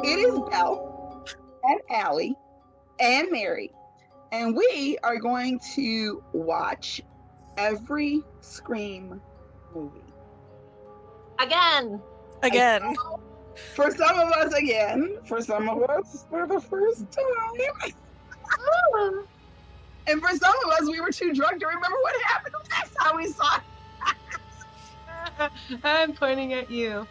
It is Belle and Allie and Mary, and we are going to watch every Scream movie. Again. For some of us, again. For some of us, for the first time. And for some of us, we were too drunk to remember what happened the last time we saw it. I'm pointing at you.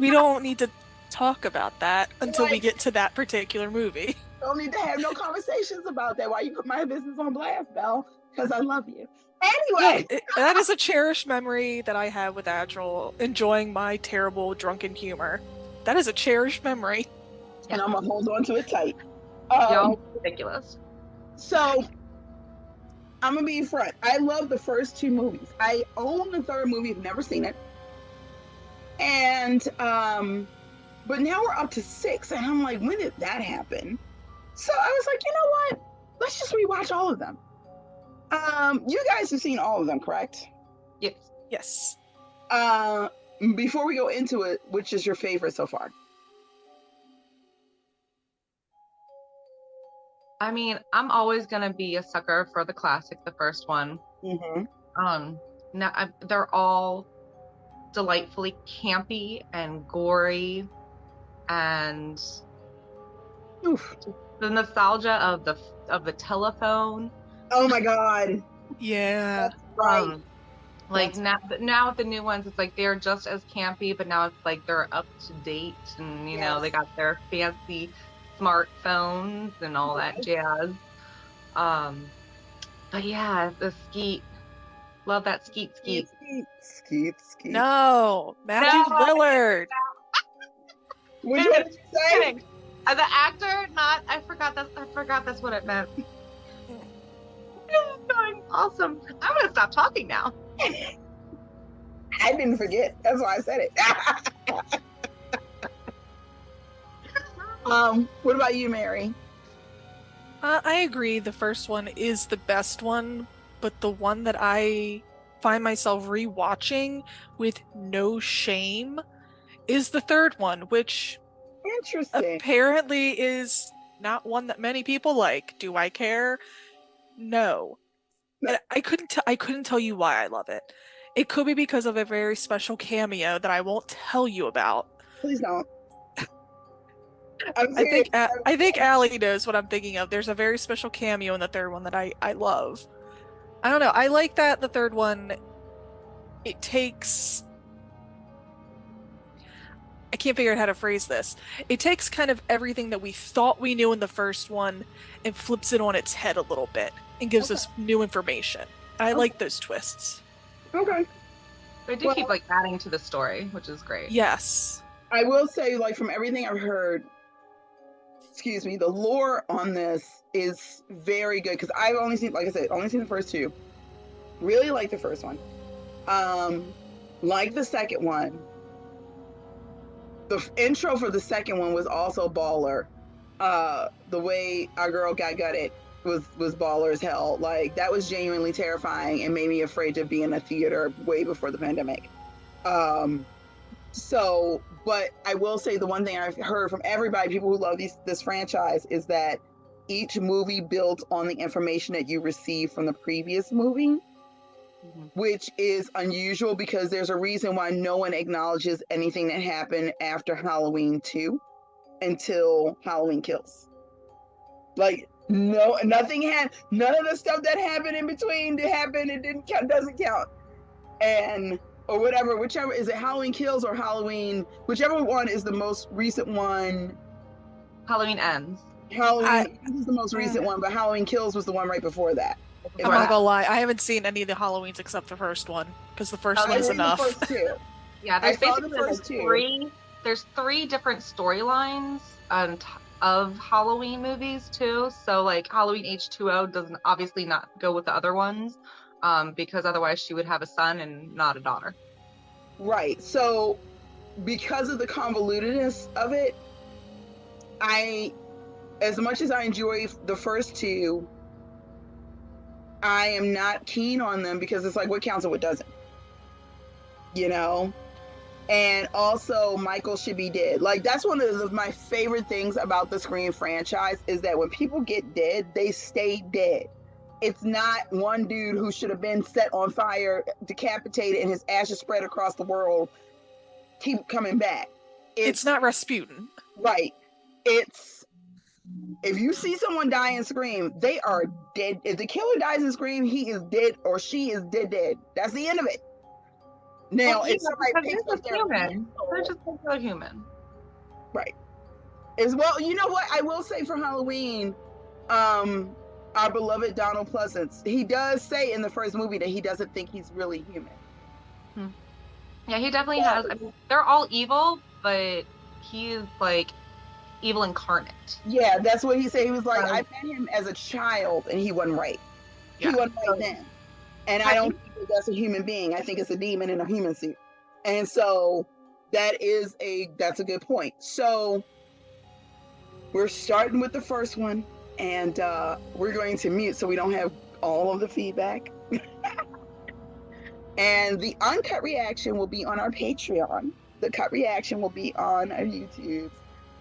We don't need to talk about that until we get to that particular movie. Don't need to have no conversations about that. Why you put my business on blast, Belle? Because I love you. Anyway. That is a cherished memory that I have with Agile, enjoying my terrible drunken humor. That is a cherished memory. And I'm going to hold on to it tight. Ridiculous. So, I'm going to be front. I love the first two movies. I own the third movie. I've never seen it. And, but now we're up to 6. And I'm like, when did that happen? So I was like, you know what? Let's just rewatch all of them. You guys have seen all of them, correct? Yes. Yes. Before we go into it, which is your favorite so far? I mean, I'm always gonna be a sucker for the classic, the first one. Mm-hmm. Now they're all delightfully campy and gory, and Oof. the nostalgia of the telephone. Oh my god. Yeah. That's right. Like now with the new ones, it's like they're just as campy, but now it's like they're up to date, and you know they got their fancy smartphones and all that jazz. But yeah, the Skeet, love that Skeet. Skeet. No, Matthew Lillard. Which one did you say? As an actor, not. I forgot that's what it meant. Awesome. I'm gonna stop talking now. I didn't forget. That's why I said it. What about you, Mary? I agree. The first one is the best one, but the one that I find myself rewatching with no shame is the third one, which interesting apparently is not one that many people like. Do I care? No. And I couldn't tell you why I love it. It could be because of a very special cameo that I won't tell you about. Please don't. I think Allie knows what I'm thinking of. There's a very special cameo in the third one that I love. I don't know. I like that the third one, it takes... I can't figure out how to phrase this. It takes kind of everything that we thought we knew in the first one and flips it on its head a little bit and gives us new information. I like those twists. Okay. They do keep like adding to the story, which is great. Yes. I will say, like, from everything I've heard, the lore on this is very good because I've only seen, like I said, the first two. Really like the first one. Like the second one. The intro for the second one was also baller. The way our girl got gutted was baller as hell. Like, that was genuinely terrifying and made me afraid to be in a theater way before the pandemic. But I will say the one thing I've heard from everybody, people who love this franchise, is that each movie builds on the information that you received from the previous movie, which is unusual because there's a reason why no one acknowledges anything that happened after Halloween 2 until Halloween Kills. Like, nothing had, none of the stuff that happened in between it doesn't count. Or whatever, whichever, is it Halloween Kills or Halloween, whichever one is the most recent one. Halloween Ends. Halloween is the most recent one, but Halloween Kills was the one right before that. I'm not gonna lie, I haven't seen any of the Halloweens except the first one, because the first one is enough. The first two. Yeah, there's basically there's three different storylines of Halloween movies too. So like Halloween H2O doesn't obviously not go with the other ones. Because otherwise she would have a son and not a daughter. Right. So because of the convolutedness of it, as much as I enjoy the first two, I am not keen on them because it's like, what counts and what doesn't? You know? And also, Michael should be dead. Like, that's one of my favorite things about the Scream franchise is that when people get dead, they stay dead. It's not one dude who should have been set on fire, decapitated, and his ashes spread across the world keep coming back. It's not Rasputin. Right. It's, if you see someone die in Scream, they are dead. If the killer dies in Scream, he is dead or she is dead. That's the end of it. Now, if somebody picks up their human, they're just a human. Right. As well, you know what? I will say for Halloween, our beloved Donald Pleasance, he does say in the first movie that he doesn't think he's really human. Yeah, he definitely has. I mean, they're all evil, but he's like evil incarnate. Yeah, that's what he said. He was like, I met him as a child and he wasn't right. Yeah. He wasn't right then. And I don't think that's a human being. I think it's a demon in a human suit. And so that's a good point. So we're starting with the first one, and we're going to mute so we don't have all of the feedback. And the uncut reaction will be on our Patreon. The cut reaction will be on our YouTube.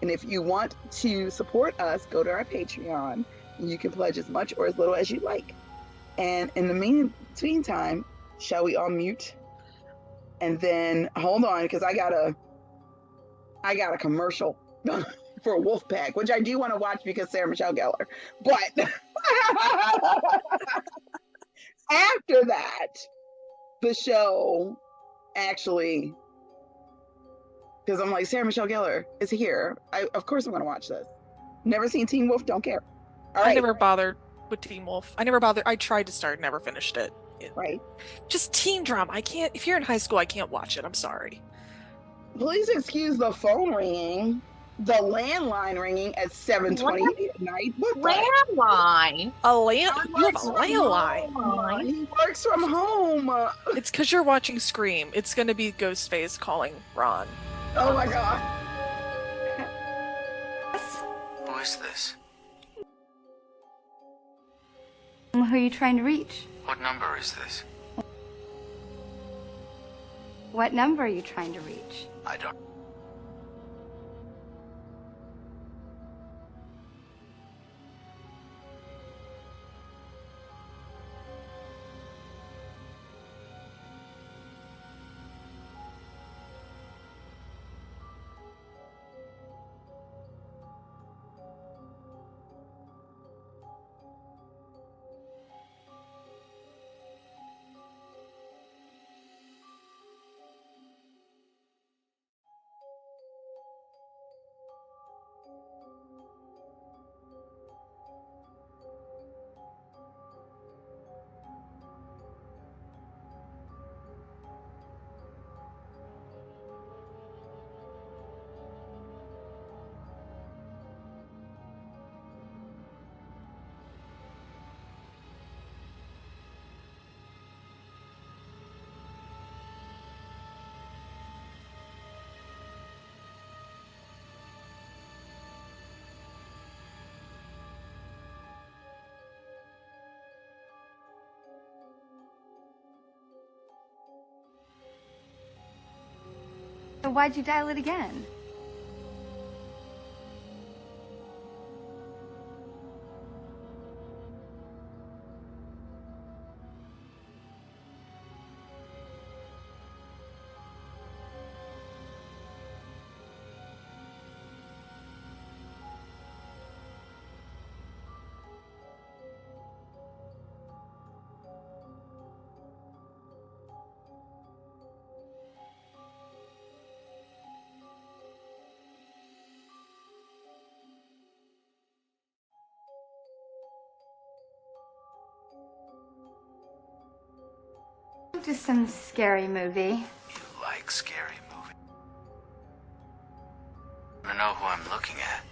And if you want to support us, go to our Patreon. And you can pledge as much or as little as you like. And in the meantime, shall we all mute? And then hold on, because I got a commercial for Wolfpack, which I do want to watch because Sarah Michelle Gellar. But after that, the show actually, because I'm like, Sarah Michelle Gellar is here. Of course I'm going to watch this. Never seen Teen Wolf, don't care. All right. I never bothered with Teen Wolf. I tried to start, never finished it. Right. Just teen drama. I can't, if you're in high school, I can't watch it. I'm sorry. Please excuse the phone ringing, the landline ringing at 7:28 at night. What landline? You have a landline? He works from home. It's because you're watching Scream. It's going to be Ghostface calling Ron. Oh my God. Who is this? Who are you trying to reach? What number is this? What number are you trying to reach? I don't... So why'd you dial it again? Just some scary movie. You like scary movies? I know who I'm looking at.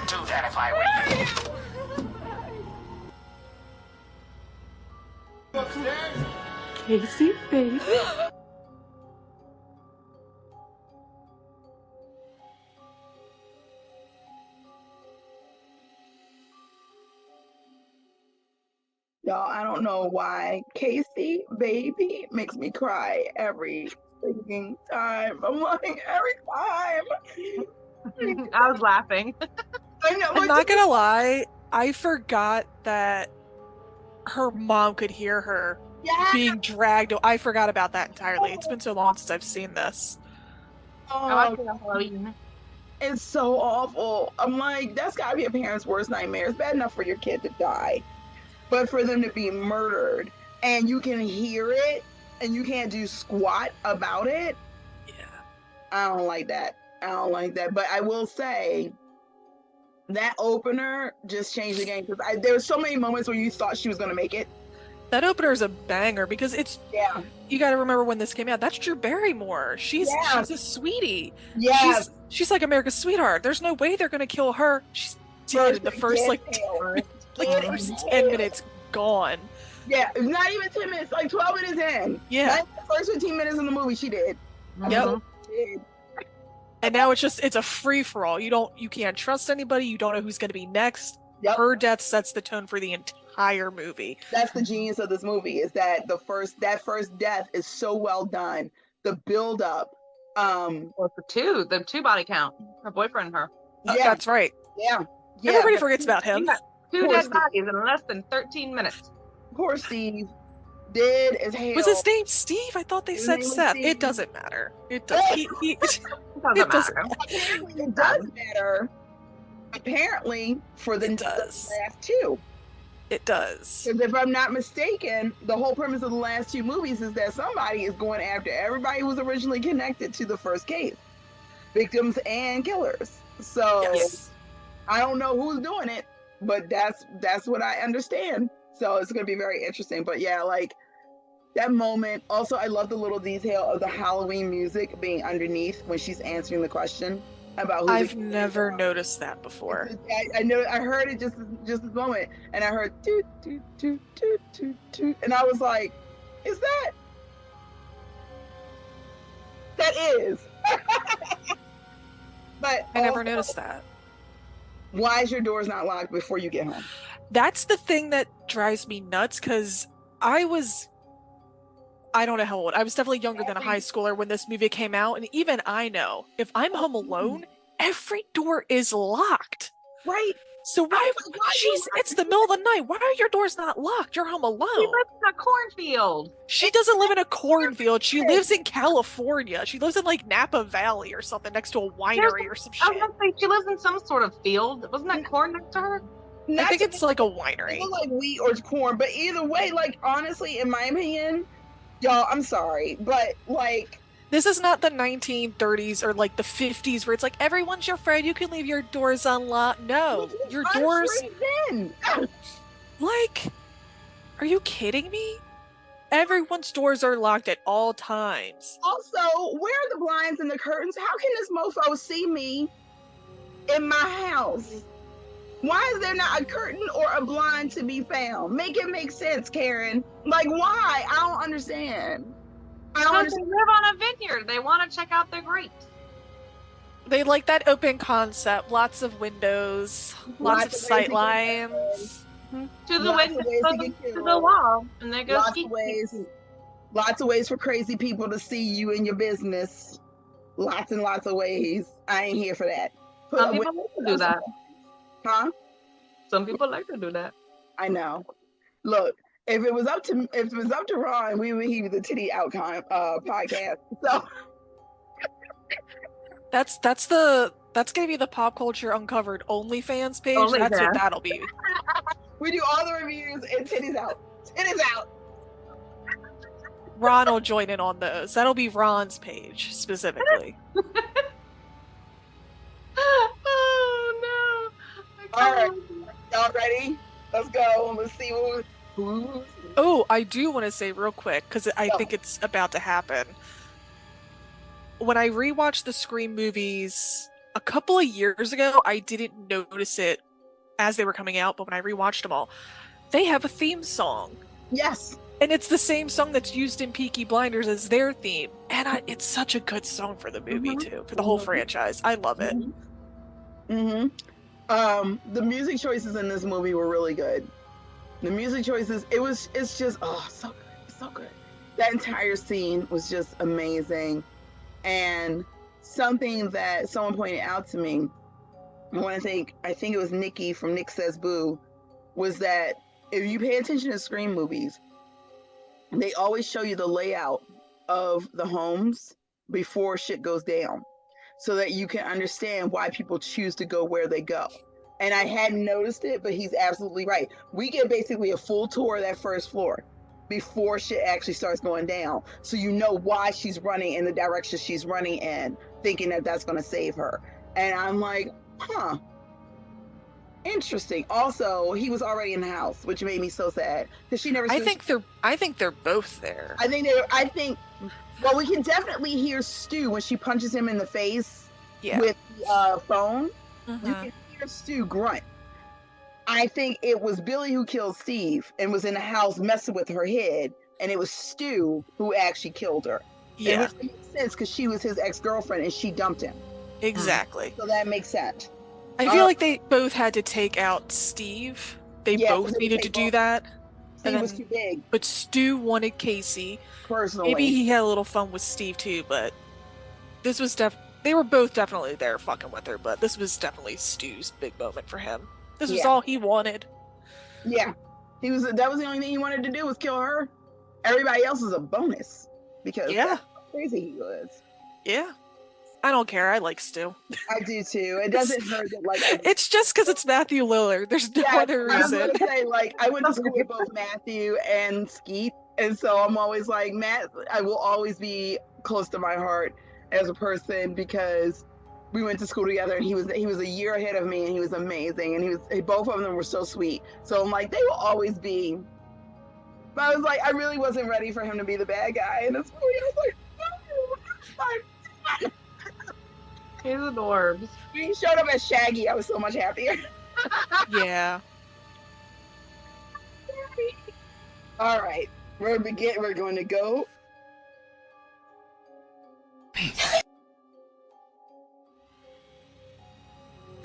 do that if I were you. Upstairs? Casey, baby. Y'all, I don't know why Casey, baby, makes me cry every freaking time. I'm like, every time. I was laughing. I know. I'm not gonna lie, I forgot that her mom could hear her being dragged. I forgot about that entirely. It's been so long since I've seen this. I watched it on Halloween. It's so awful. I'm like, that's gotta be a parent's worst nightmare. It's bad enough for your kid to die, but for them to be murdered and you can hear it and you can't do squat about it. Yeah. I don't like that. But I will say that opener just changed the game because there were so many moments where you thought she was going to make it. That opener is a banger because it's, Yeah. you got to remember when this came out. That's Drew Barrymore. She's a sweetie. Yeah. She's like America's sweetheart. There's no way they're going to kill her. She's dead in the first like 10 minutes gone. Yeah, not even 10 minutes, like 12 minutes in. Yeah. Like the first 15 minutes in the movie, she did. Yep. And now it's a free-for-all. You can't trust anybody. You don't know who's going to be next. Yep. Her death sets the tone for the entire movie. That's the genius of this movie, is that that first death is so well done. The build up. Well, the two body count. Her boyfriend and her. Yeah. That's right. Yeah. Everybody forgets about him. Two dead bodies in less than 13 minutes. Poor Steve. Dead as hell. Was his name Steve? I thought they said Seth. Steve. It doesn't matter. It does. It doesn't matter. Apparently, it does matter. Apparently, for the last two. It does. Because if I'm not mistaken, the whole premise of the last two movies is that somebody is going after everybody who was originally connected to the first case, victims and killers. So Yes. I don't know who's doing it, but that's what I understand. So it's going to be very interesting. But yeah, like that moment. Also, I love the little detail of the Halloween music being underneath when she's answering the question about who. I've never noticed that before. I know. I heard it just this moment, and I heard toot toot toot toot toot toot, and I was like, "Is that? That is." But I never noticed that. Why is your doors not locked before you get home? That's the thing that drives me nuts, because I don't know how old. I was definitely younger than a high schooler when this movie came out, and even I know if I'm home alone, every door is locked. Right. So why? It's the middle of the night. Why are your doors not locked? You're home alone. She lives in a cornfield. She doesn't live in a cornfield. She lives in California. She lives in like Napa Valley or something, next to a winery or some I shit. was gonna say she lives in some sort of field. Wasn't that corn next to her? I think it's like a winery. It look like wheat or corn, but either way, like honestly, in my opinion, y'all, I'm sorry, but like this is not the 1930s or like the 50s where it's like everyone's your friend. You can leave your doors unlocked. No, your doors. Like, are you kidding me? Everyone's doors are locked at all times. Also, where are the blinds and the curtains? How can this mofo see me in my house? Why is there not a curtain or a blind to be found? Make it make sense, Karen. Like, why? I don't understand. They live on a vineyard. They want to check out their grapes. They like that open concept. Lots of windows, lots of sight lines. To the window, to the wall, and there goes lots of ways for crazy people to see you in your business. Lots and lots of ways. I ain't here for that. Some people like to do that. Huh? Some people like to do that. I know. Look, if it was up to Ron, we would hear the Titty Outcome podcast. So that's gonna be the Pop Culture Uncovered OnlyFans page. That's what that'll be. We do all the reviews and titties out. Titties out. Ron will join in on those. That'll be Ron's page specifically. Oh no! All right, y'all ready? Let's go. Let's see who's. Oh, I do want to say real quick because I think it's about to happen. When I rewatched the Scream movies a couple of years ago, I didn't notice it as they were coming out, but when I rewatched them all, they have a theme song. Yes. And it's the same song that's used in Peaky Blinders as their theme. And it's such a good song for the movie, too, for the whole franchise. I love it. The music choices in this movie were really good. The music choices, it's just, oh, so good. So good. That entire scene was just amazing. And something that someone pointed out to me, I think it was Nikki from Nick Says Boo, was that if you pay attention to Scream movies, they always show you the layout of the homes before shit goes down so that you can understand why people choose to go where they go. And I hadn't noticed it, but he's absolutely right. We get basically a full tour of that first floor before shit actually starts going down. So you know why she's running in the direction she's running in, thinking that that's going to save her. And I'm like, huh. Interesting. Also, he was already in the house, which made me so sad because she never. I think they're both there. Well, we can definitely hear Stu when she punches him in the face with the phone. You can hear Stu grunt. I think it was Billy who killed Steve and was in the house messing with her head, and it was Stu who actually killed her. Yeah, which makes sense because she was his ex-girlfriend and she dumped him. Exactly. So that makes sense. I feel like they both had to take out Steve. They both needed to do that. Steve was too big. But Stu wanted Casey. Personally. Maybe he had a little fun with Steve too, but this was they were both definitely there fucking with her, but this was definitely Stu's big moment for him. This was all he wanted. Yeah. That was the only thing he wanted to do was kill her. Everybody else is a bonus. Because that's how crazy he was. Yeah. I don't care. I like Stu. I do too. It doesn't hurt that it's just because it's Matthew Lillard. There's no other reason. I was gonna say, I went to school with both Matthew and Skeet, and so I'm always like, Matt, I will always be close to my heart as a person because we went to school together and he was a year ahead of me and he was amazing and both of them were so sweet. So I'm like, they will always be. But I was like, I really wasn't ready for him to be the bad guy in this movie. I was like, no. He's adorbs. When he showed up as Shaggy, I was so much happier. Yeah. All right, we're going to go.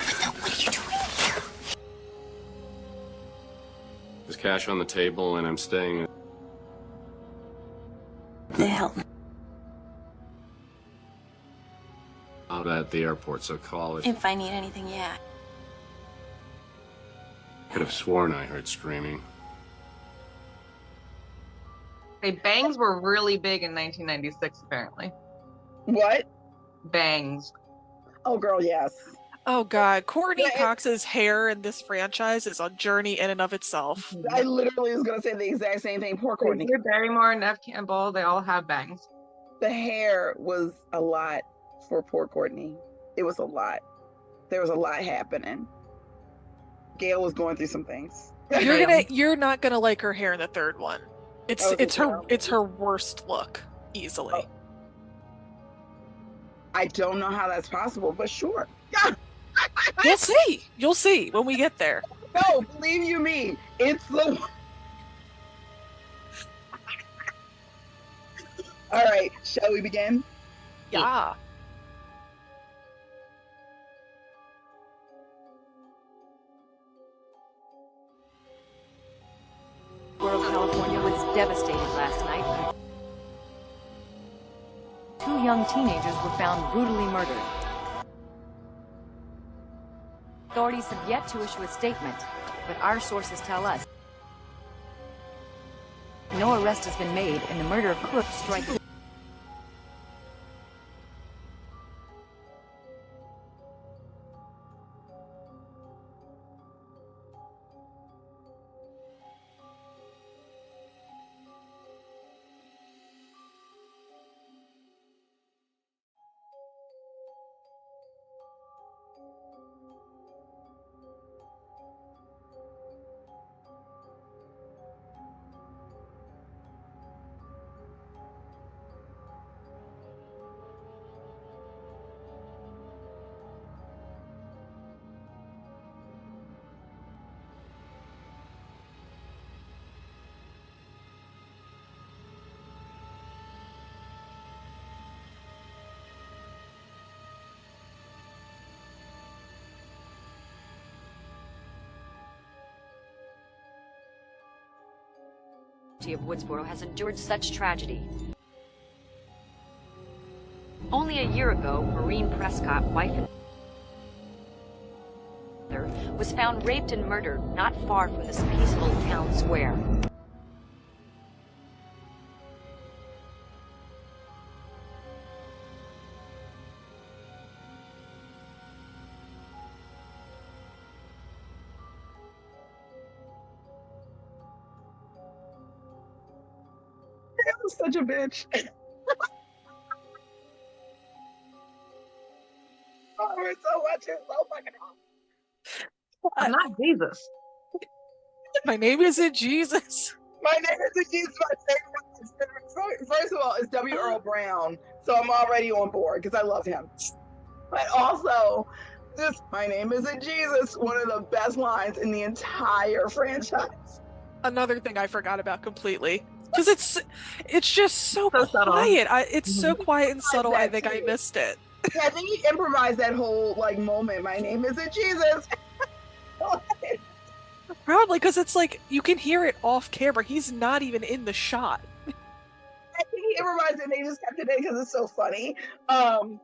What are you doing here? There's cash on the table, and I'm staying. The hell. Out at the airport, so call it. If I need anything, yeah. Could have sworn I heard screaming. Hey, bangs were really big in 1996, apparently. What? Bangs. Oh, girl, yes. Oh, God. Courtney Cox's hair in this franchise is a journey in and of itself. I literally was going to say the exact same thing. Poor Courtney. Drew Barrymore, Neve Campbell, they all have bangs. The hair was a lot for poor Courtney. It was a lot. There was a lot happening. Gail was going through some things. You're not gonna like her hair in the third one. It's her worst look easily. Oh. I don't know how that's possible, but sure. You'll see when we get there. No, believe you me, it's the. All right, shall we begin? Yeah. California was devastated last night. 2 young teenagers were found brutally murdered. Authorities have yet to issue a statement, but our sources tell us no arrest has been made in the murder of Cook Strike. of Woodsboro has endured such tragedy. Only a year ago, Maureen Prescott, wife and mother, was found raped and murdered not far from this peaceful town square. I'm such a bitch. Oh, it's so much. It's so fucking awesome. I'm not Jesus. My name isn't Jesus. My name is Jesus. My favorite. First of all, it's W. Earl Brown, so I'm already on board because I love him. But also, just my name isn't Jesus. One of the best lines in the entire franchise. Another thing I forgot about completely. Because it's just so subtle. quiet. It's so quiet and subtle. I think I missed it. Yeah, I think he improvised that whole like moment. My name isn't Jesus. Probably because it's like you can hear it off camera. He's not even in the shot. I think he improvised it and they just kept it in because it's so funny. Oh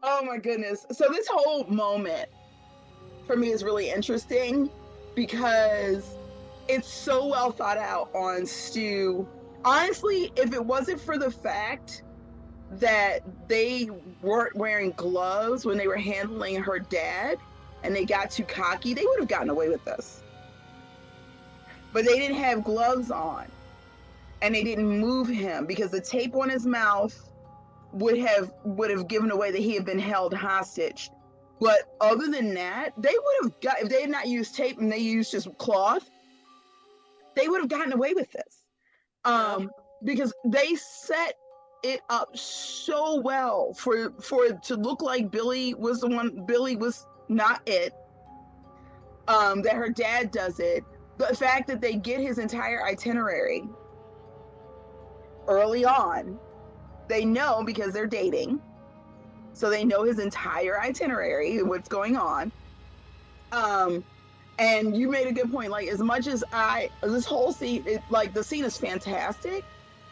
my goodness. So this whole moment for me is really interesting because it's so well thought out on Stu. Honestly, if it wasn't for the fact that they weren't wearing gloves when they were handling her dad and they got too cocky, they would have gotten away with this. But they didn't have gloves on and they didn't move him because the tape on his mouth would have given away that he had been held hostage. But other than that, they would have got, if they had not used tape and they used just cloth, they would have gotten away with this. Because they set it up so well for it to look like Billy was not it. That her dad does it. The fact that they get his entire itinerary early on, they know because they're dating, so they know his entire itinerary, what's going on. And you made a good point. Like, as much as this whole scene, the scene is fantastic,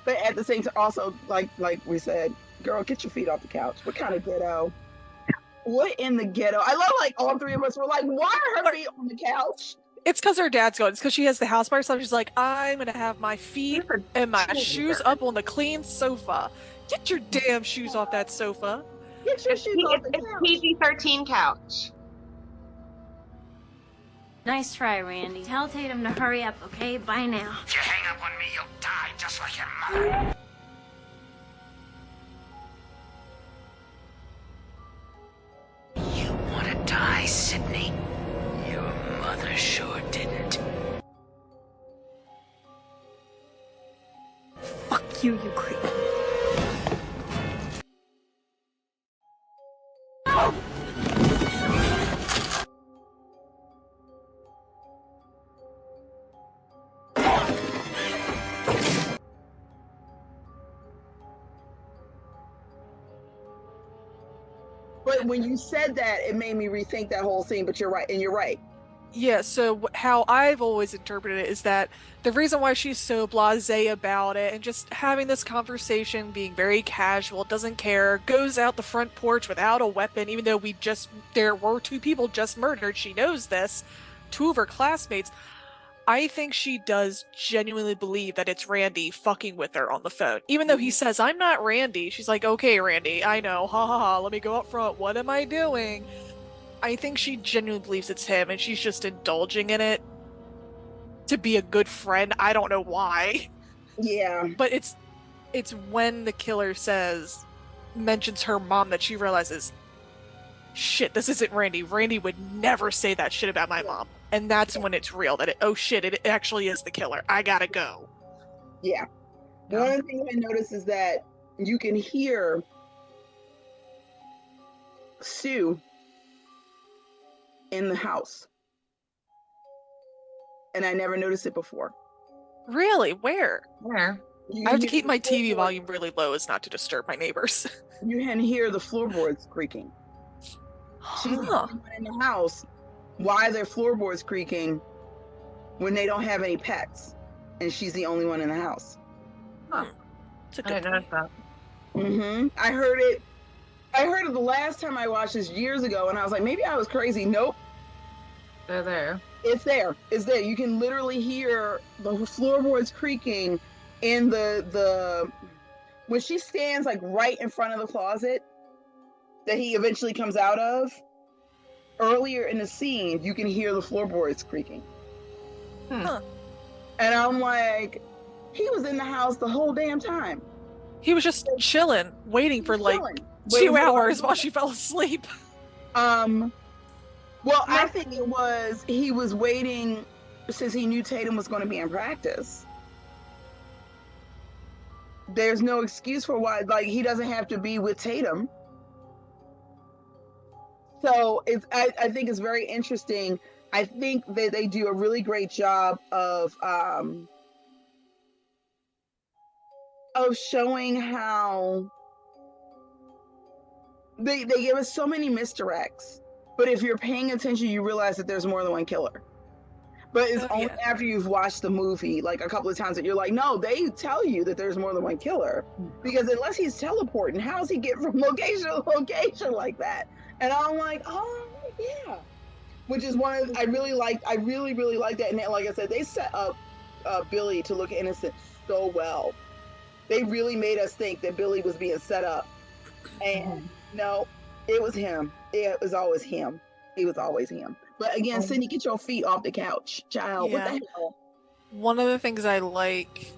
but at the same time, also, like we said, girl, get your feet off the couch. What kind of ghetto? What in the ghetto? I love, like, all three of us were like, why are her feet on the couch? It's because her dad's going. It's because she has the house by herself. She's like, I'm going to have my feet and my shoes up on the clean sofa. Get your damn shoes off that sofa. Get your shoes off the couch. It's PG-13 couch. Nice try, Randy. Tell Tatum to hurry up, okay? Bye now. If you hang up on me, you'll die just like your mother. You want to die, Sydney? Your mother sure didn't. Fuck you, you creep. But when you said that, it made me rethink that whole scene. But you're right, and you're right. Yeah, so how I've always interpreted it is that the reason why she's so blasé about it and just having this conversation, being very casual, doesn't care, goes out the front porch without a weapon, even though there were two people just murdered, she knows this, two of her classmates. I think she does genuinely believe that it's Randy fucking with her on the phone. Even though he says, I'm not Randy, she's like, okay, Randy, I know, ha ha ha, let me go up front, what am I doing? I think she genuinely believes it's him, and she's just indulging in it to be a good friend. I don't know why. Yeah. But it's when the killer mentions her mom that she realizes, shit, this isn't Randy. Randy would never say that shit about my mom. And that's when it's real, that it actually is the killer. I gotta go. Yeah. One of the things I noticed is that you can hear Sue in the house. And I never noticed it before. Really? Where? Where? I have to keep my TV volume really low as not to disturb my neighbors. You can hear the floorboards creaking. She's the only one in the house. Why are their floorboards creaking when they don't have any pets? and she's the only one in the house. Huh. I didn't notice that. I heard it the last time I watched this years ago, and I was like, maybe I was crazy. Nope. They're there. It's there. It's there. You can literally hear the floorboards creaking in the when she stands like right in front of the closet that he eventually comes out of. Earlier in the scene, you can hear the floorboards creaking. Huh. And I'm like, he was in the house the whole damn time. He was just chilling, waiting for like 2 hours while she fell asleep. Well, I think it was he was waiting since he knew Tatum was going to be in practice. There's no excuse for why, like, he doesn't have to be with Tatum. So I think it's very interesting. I think that they do a really great job of showing how they give us so many misdirects. But if you're paying attention, you realize that there's more than one killer. But it's only after you've watched the movie like a couple of times that you're like, no, they tell you that there's more than one killer. Because unless he's teleporting, how's he get from location to location like that? And I'm like, oh yeah. Which is one of I really like that. And then, like I said, they set up Billy to look innocent so well. They really made us think that Billy was being set up. And no, it was him. It was always him. It was always him. But again, Sydney, get your feet off the couch, child. Yeah. What the hell? One of the things I like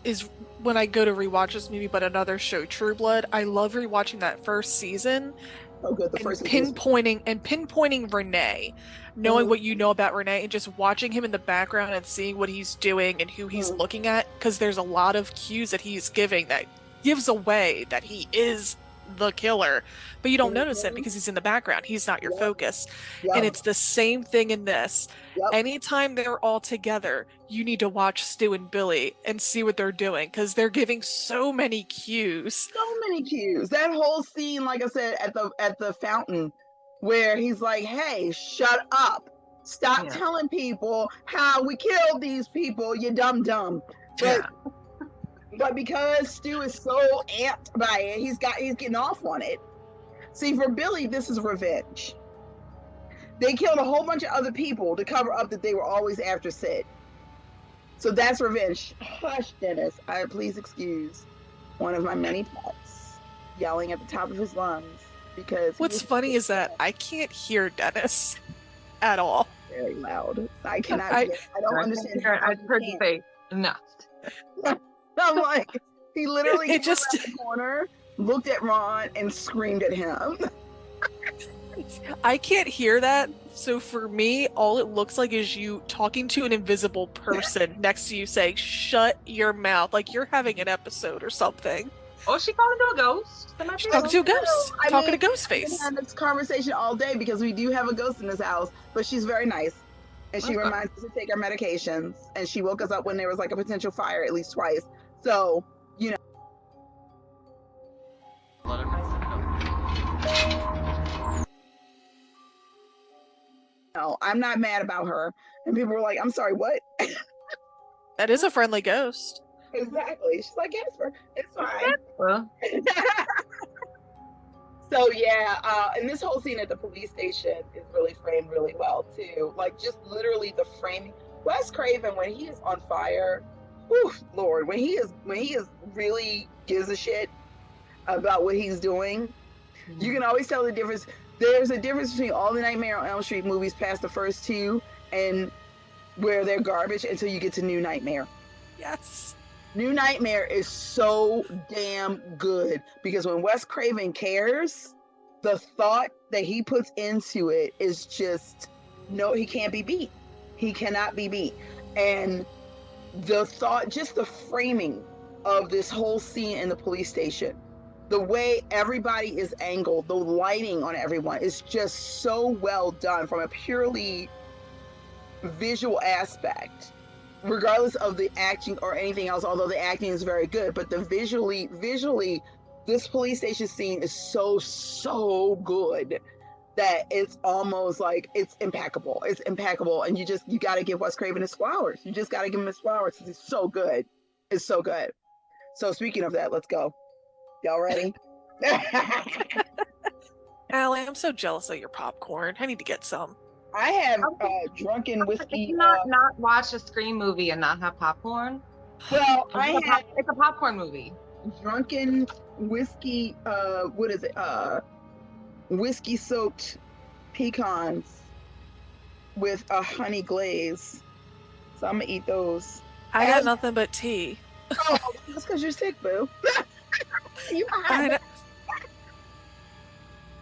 is when I go to rewatch this movie, but another show, True Blood, I love rewatching that first season. Oh, good. The and first pinpointing Renee, knowing what you know about Renee, and just watching him in the background and seeing what he's doing and who he's looking at, because there's a lot of cues that he's giving that gives away that he is the killer, but you don't notice it because he's in the background. He's not your focus. And it's the same thing in this. Anytime they're all together, you need to watch Stu and Billy and see what they're doing, because they're giving so many cues. That whole scene, like I said, at the fountain, where he's like, hey, shut up, stop telling people how we killed these people, you dumb. But because Stu is so amped by it, he's getting off on it. See, for Billy, this is revenge. They killed a whole bunch of other people to cover up that they were always after Sid. So that's revenge. Hush, Dennis. Please excuse one of my many pets yelling at the top of his lungs because. What's funny is that I can't hear Dennis at all. Very loud. I cannot. I don't understand. I heard you say enough. I'm like, he literally came around the corner, looked at Ron, and screamed at him. I can't hear that, so for me, all it looks like is you talking to an invisible person next to you saying, shut your mouth, like you're having an episode or something. Oh, she calling to a ghost? She's talking to a ghost. Talking to Ghostface. We've had this conversation all day because we do have a ghost in this house, but she's very nice. And she reminds us to take our medications. And she woke us up when there was like a potential fire at least twice. So, you know. No, I'm not mad about her. And people were like, I'm sorry, what? That is a friendly ghost. Exactly. She's like, Casper, it's fine. So yeah, and this whole scene at the police station is really framed really well too. Like just literally the framing. Wes Craven, when he is on fire, whew, Lord, when he is really gives a shit about what he's doing, you can always tell the difference. There's a difference between all the Nightmare on Elm Street movies past the first two and where they're garbage until you get to New Nightmare. Yes. New Nightmare is so damn good because when Wes Craven cares, the thought that he puts into it is just, no, he can't be beat. He cannot be beat. And the thought, just the framing of this whole scene in the police station, the way everybody is angled, the lighting on everyone is just so well done from a purely visual aspect. Regardless of the acting or anything else, although the acting is very good, but the visually, this police station scene is so good that it's almost like it's impeccable. It's impeccable, and you got to give Wes Craven his flowers. You just got to give him his flowers because it's so good. It's so good. So speaking of that, let's go. Y'all ready? Allie, I'm so jealous of your popcorn. I need to get some. I have drunken whiskey. I cannot not watch a Scream movie and not have popcorn. Well, it's a popcorn movie. Drunken whiskey. What is it? Whiskey soaked pecans with a honey glaze. So I'm gonna eat those. I got nothing but tea. Oh, that's because you're sick, boo. You have it.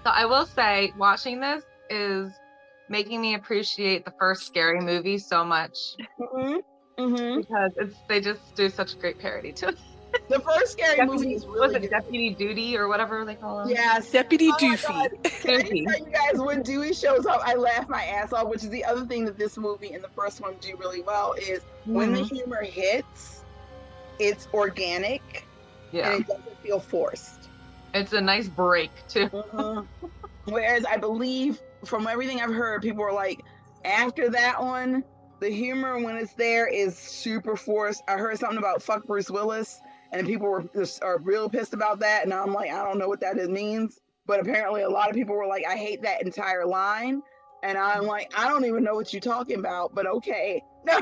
So I will say, watching this is making me appreciate the first Scary Movie so much. Because they just do such a great parody to it. The first Scary Movie is really good. Deputy Duty or whatever they call him? Yes. Deputy Doofy. Can I tell you guys, when Dewey shows up, I laugh my ass off, which is the other thing that this movie and the first one do really well is when the humor hits, it's organic and it doesn't feel forced. It's a nice break, too. Whereas I believe, from everything I've heard, people are like, after that one, the humor when it's there is super forced. I heard something about fuck Bruce Willis, and people are real pissed about that. And I'm like, I don't know what that means. But apparently a lot of people were like, I hate that entire line. And I'm like, I don't even know what you're talking about, but okay. No.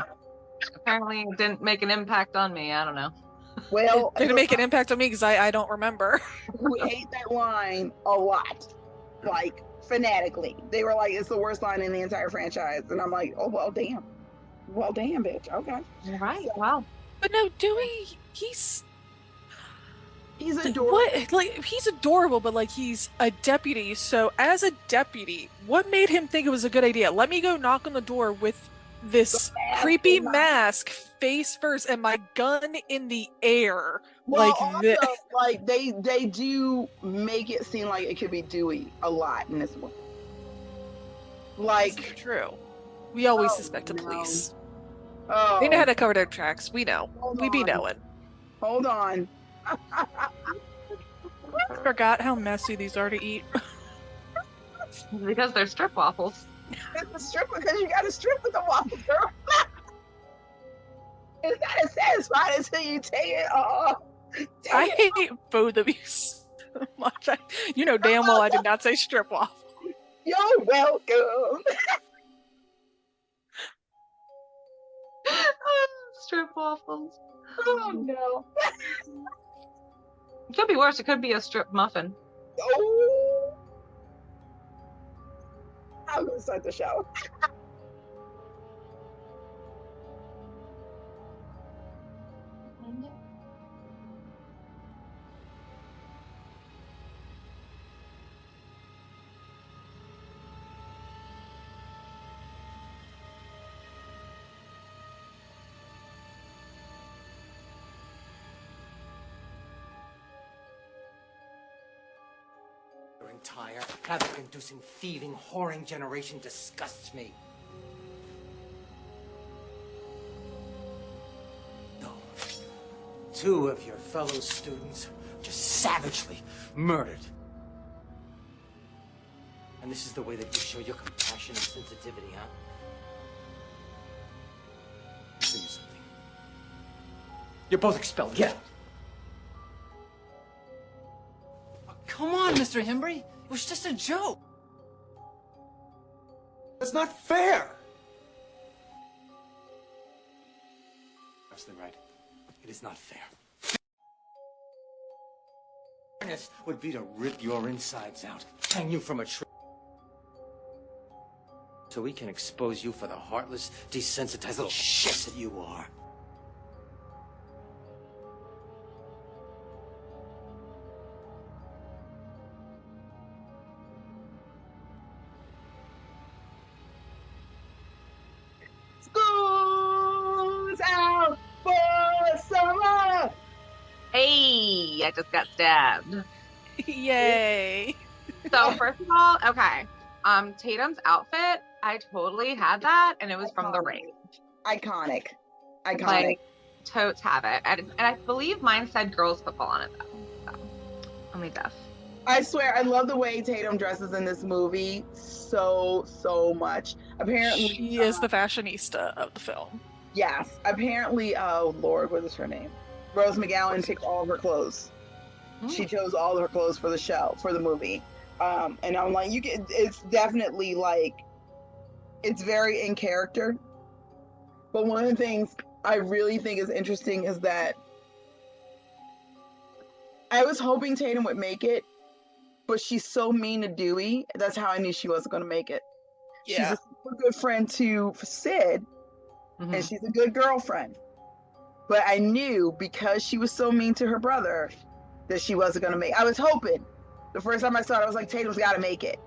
Apparently it didn't make an impact on me. I don't know. Well, it didn't make an impact on me because I don't remember. We hate that line a lot. Like, fanatically. They were like, it's the worst line in the entire franchise. And I'm like, oh, well, damn. Well, damn, bitch. Okay. Right. So, wow. But no, Dewey, he's adorable. He's adorable, but like he's a deputy. So as a deputy, what made him think it was a good idea? Let me go knock on the door with this creepy mask, face first, and my gun in the air. Well, also, like they do make it seem like it could be Dewey a lot in this one. Like, that's true. We always suspect the police. Oh, they know how to cover their tracks. We know. We be knowing. Hold on. I forgot how messy these are to eat. Because they're strip waffles. It's a strip because you got to strip with the waffle, girl. It's not as satisfying until you take it off. I hate both of you so much. You know damn well I did not say strip waffle. You're welcome. Strip waffles. Oh no. It could be worse. It could be a strip muffin. Oh. I'm gonna start the show. Your entire havoc-inducing, thieving, whoring generation disgusts me. No. 2 of your fellow students just savagely murdered. And this is the way that you show your compassion and sensitivity, huh? I'll tell you something. You're both expelled. Get out. Come on, Mr. Hembry. It was just a joke. That's not fair. Absolutely right. It is not fair. Fairness would be to rip your insides out, hang you from a tree, so we can expose you for the heartless, desensitized little shits that you are. School's out for summer. Hey, I just got stabbed. Yay. So first of all, okay. Tatum's outfit, I totally had that, and it was from The Raid. Iconic. Like, totes have it. And I believe mine said girls football on it, though. So, only deaf. I swear, I love the way Tatum dresses in this movie so much. Apparently, she is the fashionista of the film. Yes. Apparently, oh Lord, what is her name? Rose McGowan picked all of her clothes. She chose all of her clothes for the show, for the movie. And I'm like, it's definitely like, it's very in character. But one of the things I really think is interesting is that I was hoping Tatum would make it, but she's so mean to Dewey. That's how I knew she wasn't going to make it. Yeah. She's a super good friend to Sid, and she's a good girlfriend. But I knew because she was so mean to her brother that she wasn't going to make it. I was hoping. The first time I saw it, I was like, Tatum's got to make it.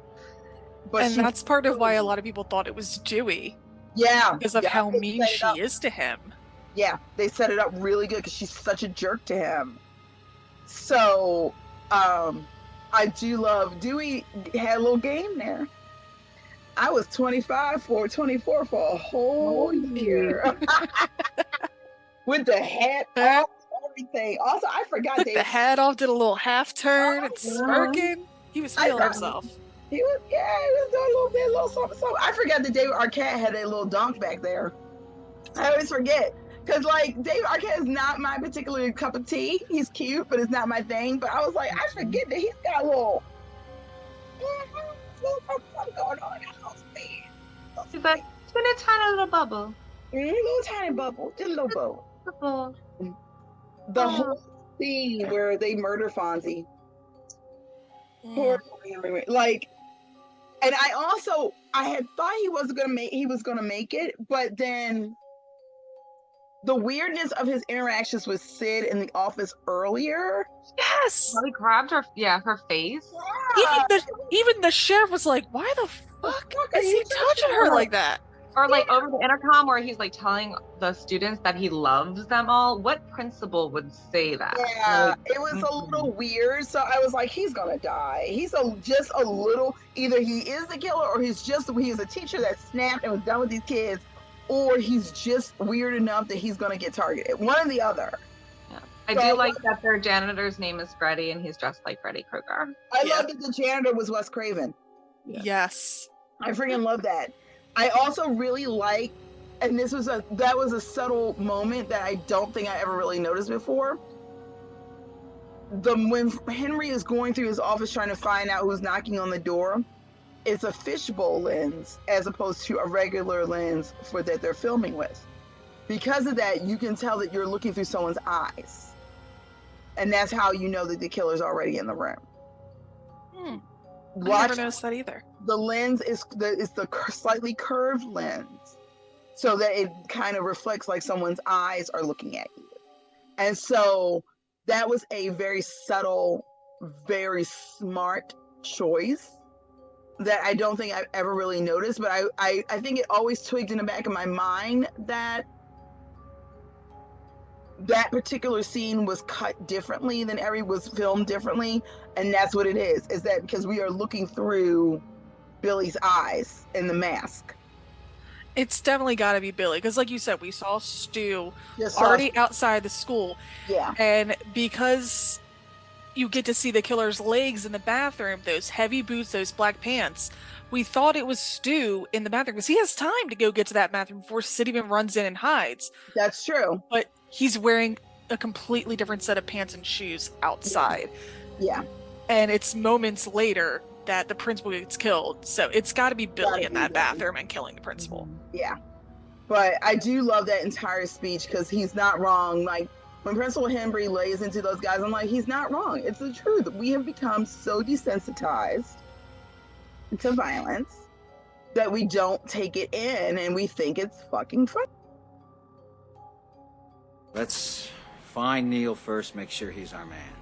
But and that's part of why a lot of people thought it was Dewey. Yeah. Because of how mean she is to him. Yeah, they set it up really good because she's such a jerk to him. So, I do love Dewey had a little game there. I was 24 for a whole year. With the hat off, everything. Also, I forgot Took the hat off, did a little half turn and smirking. He was feeling himself. He was doing a little bit, a little something. I forgot that David Arquette had a little donk back there. I always forget. Because, like, David Arquette is not my particular cup of tea. He's cute, but it's not my thing. But I was like, I forget that he's got a little something going on. He's like, it's been a tiny little bubble. Little tiny bubble. Just a little bubble. The whole scene where they murder Fonzie. Like, and I had thought he was gonna make it, but then the weirdness of his interactions with Sid in the office earlier. Yes. Well, he grabbed her face. Yeah. Even the sheriff was like, why the fuck is he touching her like that? Or like over the intercom where he's like telling the students that he loves them all. What principal would say that? Yeah, it was a little weird. So I was like, he's gonna die. He's just a little, either he is the killer or he's a teacher that snapped and was done with these kids, or he's just weird enough that he's gonna get targeted. One or the other. Yeah. I do like that their janitor's name is Freddy and he's dressed like Freddy Krueger. I love that the janitor was Wes Craven. Yes. I freaking love that. I also really like, and that was a subtle moment that I don't think I ever really noticed before. When Henry is going through his office trying to find out who's knocking on the door, it's a fishbowl lens as opposed to a regular lens that they're filming with. Because of that, you can tell that you're looking through someone's eyes. And that's how you know that the killer's already in the room. I never noticed that either. The lens is the slightly curved lens, so that it kind of reflects like someone's eyes are looking at you. And so that was a very subtle, very smart choice that I don't think I've ever really noticed, but I think it always twigged in the back of my mind that particular scene was cut differently was filmed differently, and that's what it is that because we are looking through Billy's eyes in the mask. It's definitely got to be Billy, because like you said, we saw Stu already outside the school. Yeah. And because you get to see the killer's legs in the bathroom, those heavy boots, those black pants, we thought it was Stu in the bathroom because he has time to go get to that bathroom before Sid even runs in and hides. That's true. But he's wearing a completely different set of pants and shoes outside. Yeah. And it's moments later that the principal gets killed. So it's got to be Billy in that bathroom and killing the principal. Yeah. But I do love that entire speech because he's not wrong. Like, when Principal Henry lays into those guys, I'm like, he's not wrong. It's the truth. We have become so desensitized to violence that we don't take it in and we think it's fucking fun. Let's find Neil first, make sure he's our man.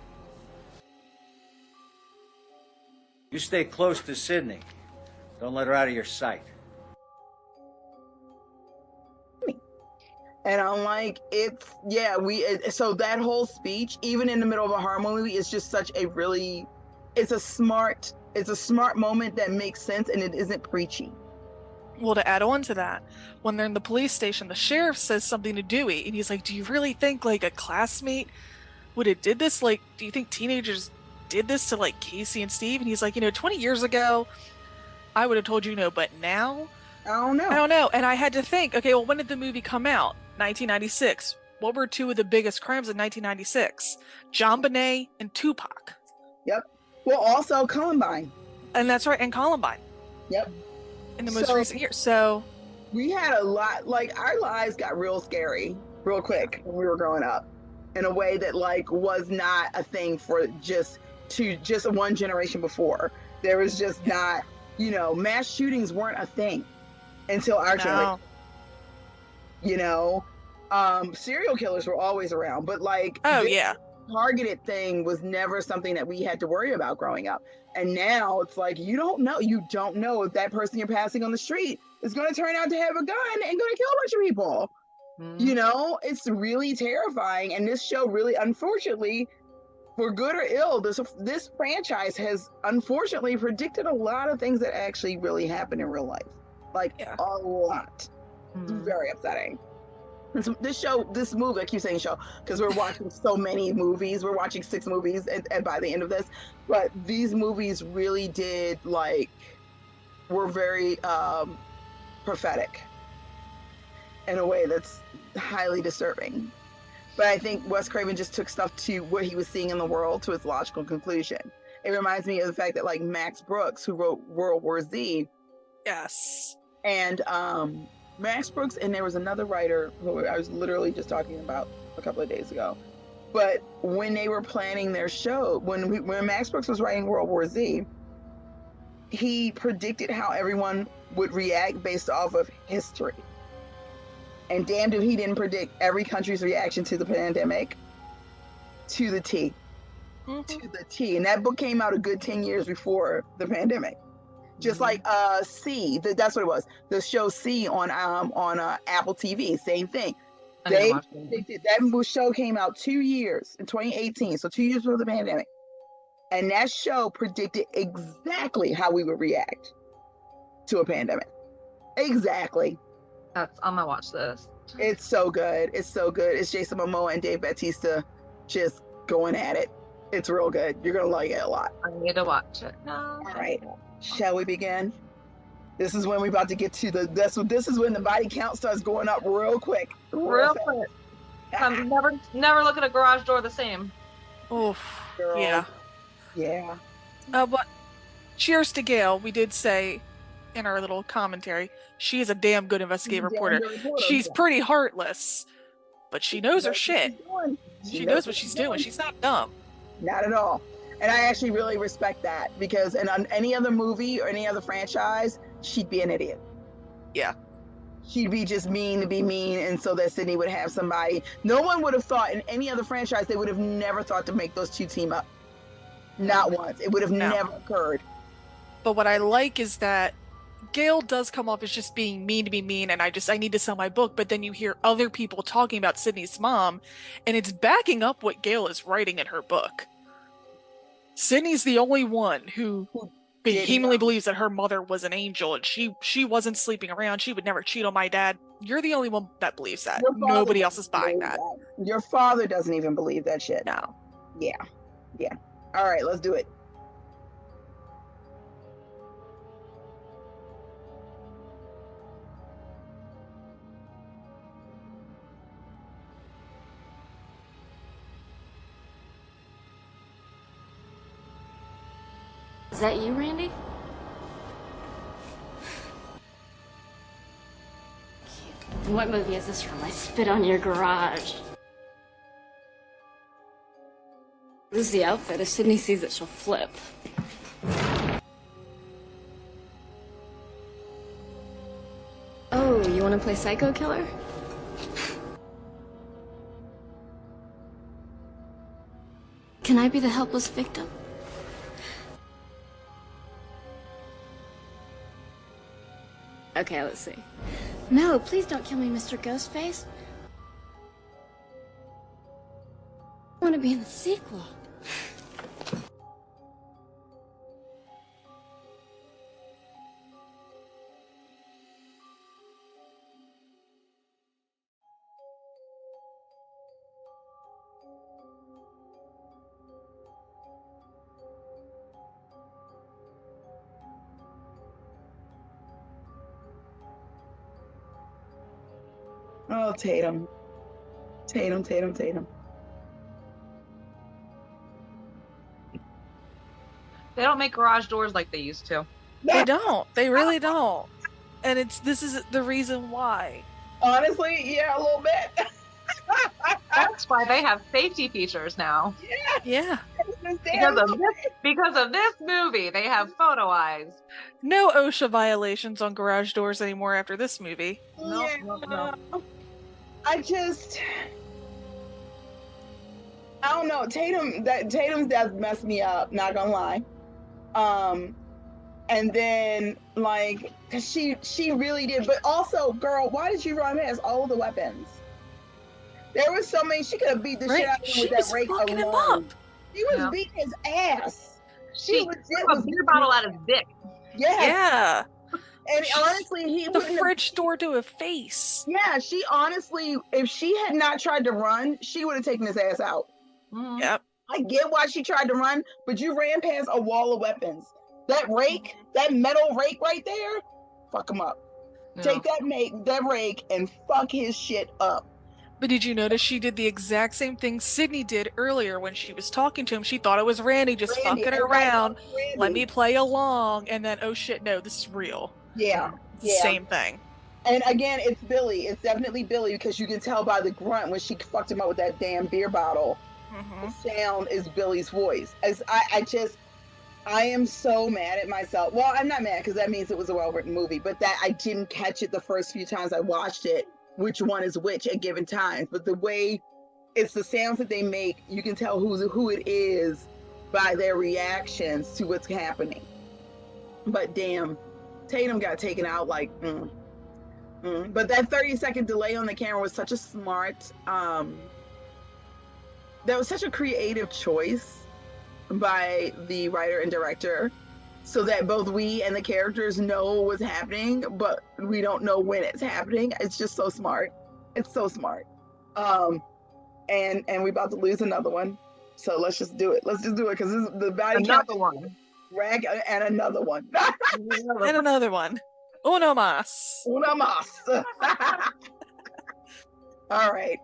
You stay close to Sydney. Don't let her out of your sight. And I'm like, so that whole speech, even in the middle of a horror movie, is just such a really, it's a smart moment that makes sense and it isn't preachy. Well, to add on to that, when they're in the police station, the sheriff says something to Dewey, and he's like, do you really think, like, a classmate would have did this? Like, do you think teenagers did this to like Casey and Steve, and he's like, 20 years ago, I would have told you no, but now, I don't know. I don't know. And I had to think, okay, well, when did the movie come out? 1996. What were two of the biggest crimes in 1996? JonBenet and Tupac. Yep. Well, also Columbine. And that's right, and Columbine. Yep. In the most recent years. So we had a lot, like our lives got real scary real quick when we were growing up in a way that like was not a thing for just one generation before. There was just not, mass shootings weren't a thing until our generation. Serial killers were always around, but like targeted thing was never something that we had to worry about growing up. And now it's like you don't know if that person you're passing on the street is going to turn out to have a gun and going to kill a bunch of people. It's really terrifying. And this show really, unfortunately, for good or ill, this franchise has unfortunately predicted a lot of things that actually really happen in real life, like a lot. It's very upsetting. This movie, I keep saying show because we're watching so many movies. We're watching 6 movies and by the end of this, but these movies really were very prophetic in a way that's highly disturbing. But I think Wes Craven just took stuff to what he was seeing in the world to its logical conclusion. It reminds me of the fact that like Max Brooks, who wrote World War Z. Yes. And Max Brooks, and there was another writer who I was literally just talking about a couple of days ago. But when they were planning their show, when Max Brooks was writing World War Z, he predicted how everyone would react based off of history. And damned if he didn't predict every country's reaction to the pandemic to the T. To the T. And that book came out a good 10 years before the pandemic. Just like C, that's what it was. The show C on Apple TV, same thing. That show came out 2 years in 2018, so 2 years before the pandemic. And that show predicted exactly how we would react to a pandemic. Exactly. I'm gonna watch this. It's so good. It's so good. It's Jason Momoa and Dave Bautista just going at it. It's real good. You're gonna like it a lot. I need to watch it now. All right. Shall we begin? This is when we're about to get to this is when the body count starts going up real quick. Real quick. I'm never look at a garage door the same. Oof. Girl. Yeah. Yeah. But cheers to Gail. We did say in our little commentary, she is a damn good investigative reporter. She's pretty heartless, but she knows her shit. She knows what she's doing. She's not dumb. Not at all. And I actually really respect that because on any other movie or any other franchise, she'd be an idiot. Yeah. She'd be just mean to be mean, and so that Sydney would have somebody. No one would have thought in any other franchise, they would have never thought to make those two team up. Not once. It would have never occurred. But what I like is that Gail does come off as just being mean to be mean, and I need to sell my book, but then you hear other people talking about Sydney's mom, and it's backing up what Gail is writing in her book. Sydney's the only one who vehemently believes that her mother was an angel and she wasn't sleeping around. She would never cheat on my dad. You're the only one that believes that. Nobody else is buying that. Your father doesn't even believe that shit. No. Yeah. Yeah. All right, let's do it. Is that you, Randy? What movie is this from? I spit on your garage. This is the outfit. If Sydney sees it, she'll flip. Oh, you want to play psycho killer? Can I be the helpless victim? Okay, let's see. No, please don't kill me, Mr. Ghostface. I want to be in the sequel. Tatum. Tatum. They don't make garage doors like they used to. They don't. They really don't. And this is the reason why. Honestly, yeah, a little bit. That's why they have safety features now. Yeah. Because of this movie, they have photo eyes. No OSHA violations on garage doors anymore after this movie. No. I don't know. Tatum's death messed me up, not gonna lie. And then like, cause she really did. But also, girl, why did you run past all of the weapons? There was so many. She could have beat the shit out of him with that rake alone. She was beating his ass. She threw a beer bottle at his dick. Yeah. And honestly, the fridge door to a face. Yeah, she honestly, if she had not tried to run, she would have taken his ass out. Yep. I get why she tried to run, but you ran past a wall of weapons. That rake, that metal rake right there, fuck him up. Yeah. Take that rake and fuck his shit up. But did you notice she did the exact same thing Sydney did earlier when she was talking to him? She thought it was Randy just fucking around. Let me play along. And then, oh shit, no, this is real. Yeah. Same thing. And again, it's Billy. It's definitely Billy because you can tell by the grunt when she fucked him up with that damn beer bottle. The sound is Billy's voice. As I am so mad at myself. Well, I'm not mad because that means it was a well-written movie, but that I didn't catch it the first few times I watched it, which one is which at given times. But the way it's the sounds that they make, you can tell who it is by their reactions to what's happening. But damn, Tatum got taken out like, But that 30-second delay on the camera was such a smart, that was such a creative choice by the writer and director, so that both we and the characters know what's happening, but we don't know when it's happening. It's just so smart. It's so smart. And we're about to lose another one, so let's just do it. Let's just do it because the body count. Another one. Rag and another one. And another one. Uno más. Uno más. All right.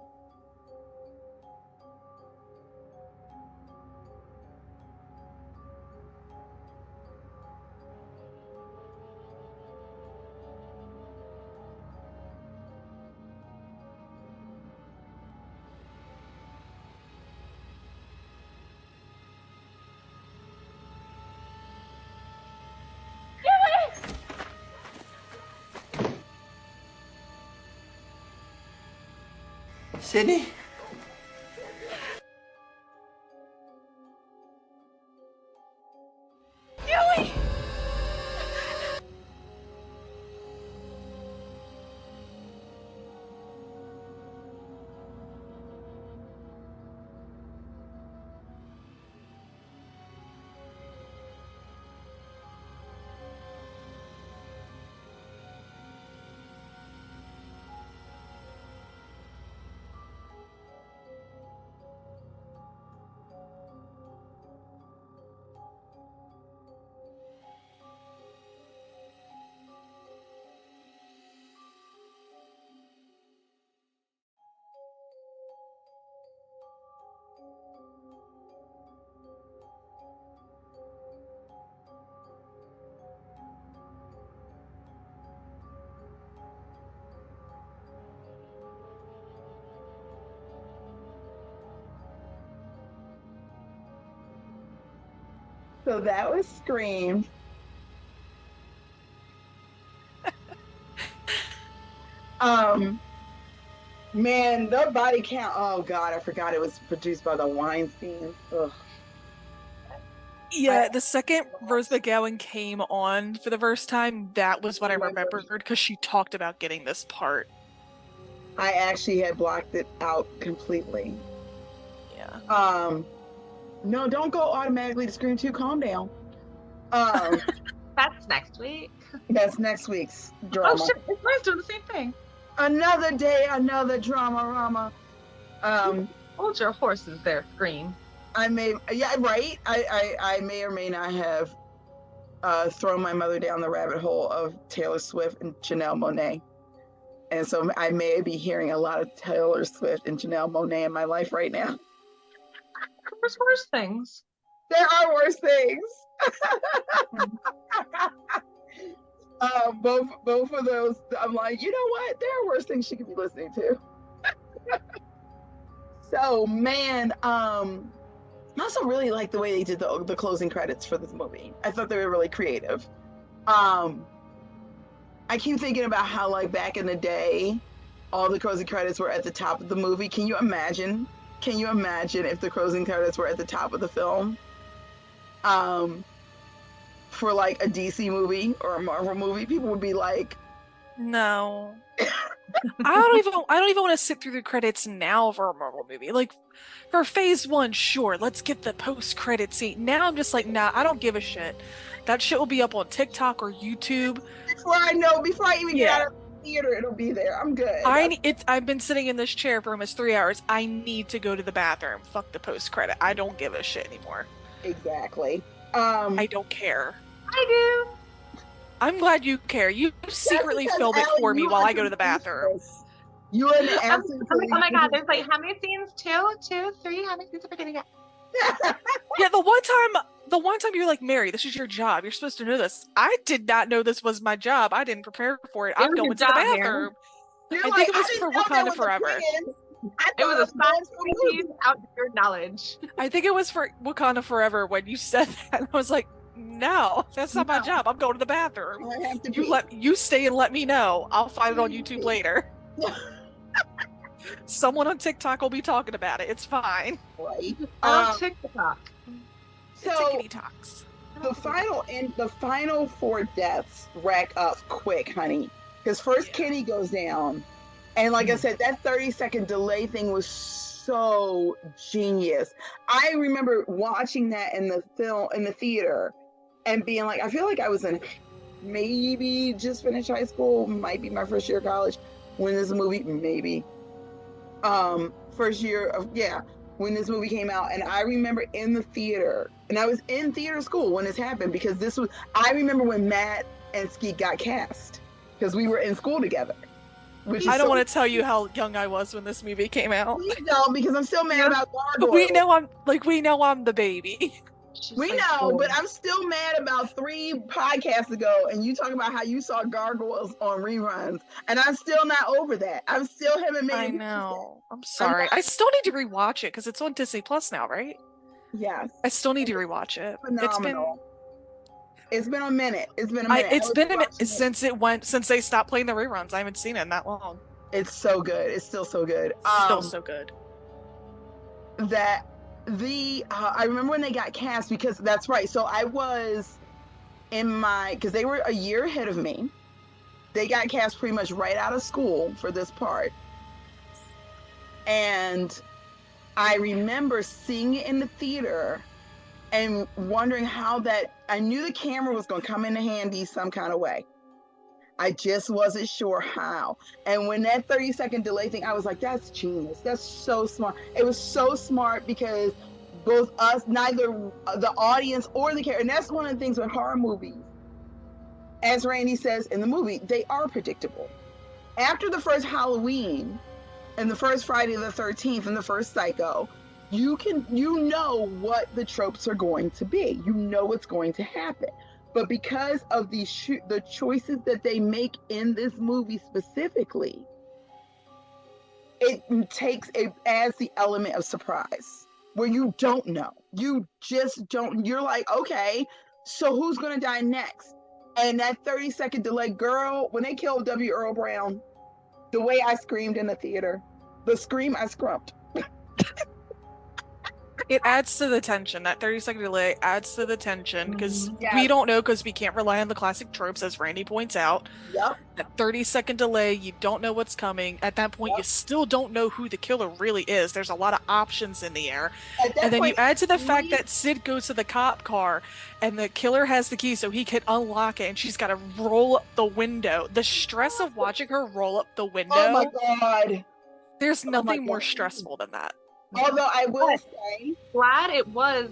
Sydney? Yui! So that was Scream. Man, the body count. Oh God, I forgot it was produced by the Weinstein. Ugh. Yeah, the second Rose McGowan came on for the first time, that was what I remembered because she talked about getting this part. I actually had blocked it out completely. Yeah. No, don't go automatically to Scream 2. Calm down. That's next week. That's next week's drama. Oh shit, it's doing the same thing. Another day, another drama-rama. Hold your horses there, Scream. I may or may not have thrown my mother down the rabbit hole of Taylor Swift and Janelle Monáe And so I may be hearing a lot of Taylor Swift and Janelle Monáe in my life right now. There's worse things. There are worse things. Both of those, I'm like, you know what? There are worse things she could be listening to. So, man, I also really like the way they did the closing credits for this movie. I thought they were really creative. I keep thinking about how, like, back in the day, all the closing credits were at the top of the movie. Can you imagine? If the closing credits were at the top of the film? For like a DC movie or a Marvel movie, people would be like, no. I don't even want to sit through the credits now for a Marvel movie. Like, for phase 1, sure, let's get the post-credit scene. Now I'm just like, nah, I don't give a shit. That shit will be up on TikTok or YouTube. Before I even get out of the theater, it'll be there. I'm good. I've been sitting in this chair for almost 3 hours. I need to go to the bathroom. Fuck the post-credit. I don't give a shit anymore. Exactly. I don't care. I do. I'm glad you care. You secretly film it for me while I go to the bathroom. You are the answer. Oh my god, there's like how many scenes? 2, 3? How many scenes are we gonna get? Yeah, the one time you're like, Mary, this is your job. You're supposed to know this. I did not know this was my job. I didn't prepare for it. I'm going to the bathroom. I think it was for Wakanda Forever. It was a science out of your knowledge. I think it was for Wakanda Forever when you said that. And I was like, no, that's not my job. I'm going to the bathroom. I have to you stay and let me know. I'll find it on YouTube later. Someone on TikTok will be talking about it. It's fine. Right. TikTok. So the final 4 deaths rack up quick, honey. Because first Kenny goes down. And like I said, that 30-second delay thing was so genius. I remember watching that in the theater and being like, I feel like I was in maybe just finished high school, might be my first year of college when this movie, maybe. First year of, when this movie came out. And I remember in the theater, and I was in theater school when this happened, because I remember when Matt and Skeet got cast, because we were in school together. I don't want to tell you how young I was when this movie came out. Please don't, because I'm still mad about Gargoyle. We know I'm the baby. We know, but I'm still mad about 3 podcasts ago, and you talking about how you saw Gargoyles on reruns, and I'm still not over that. I'm still haven't made. I know. I'm sorry. I still need to rewatch it because it's on Disney Plus now, right? Yes. I still need to rewatch it. Phenomenal. It's been a minute. It's been a minute since they stopped playing the reruns. I haven't seen it in that long. It's so good. It's still so good. Still so good. I remember when they got cast, because that's right. So I was because they were a year ahead of me. They got cast pretty much right out of school for this part. And I remember seeing it in the theater and wondering how I knew the camera was going to come into handy some kind of way. I just wasn't sure how. And when that 30-second delay thing, I was like, that's genius. That's so smart. It was so smart because both us, neither the audience or the character, and that's one of the things with horror movies. As Randy says in the movie, they are predictable. After the first Halloween and the first Friday the 13th and the first Psycho, you know what the tropes are going to be. You know what's going to happen. But because of the choices that they make in this movie specifically, it adds the element of surprise where you don't know. You just don't. You're like, okay, so who's going to die next? And that 30-second delay, girl, when they killed W. Earl Brown, the way I screamed in the theater, the scream I scrumped. It adds to the tension. That 30-second delay adds to the tension because we don't know, because we can't rely on the classic tropes, as Randy points out. Yep. That 30-second delay, you don't know what's coming. At that point, you still don't know who the killer really is. There's a lot of options in the air. And then you add to the fact that Sid goes to the cop car and the killer has the key so he can unlock it, and she's got to roll up the window. The stress of watching her roll up the window. Oh my God. There's nothing more stressful than that. Although I will say, glad it was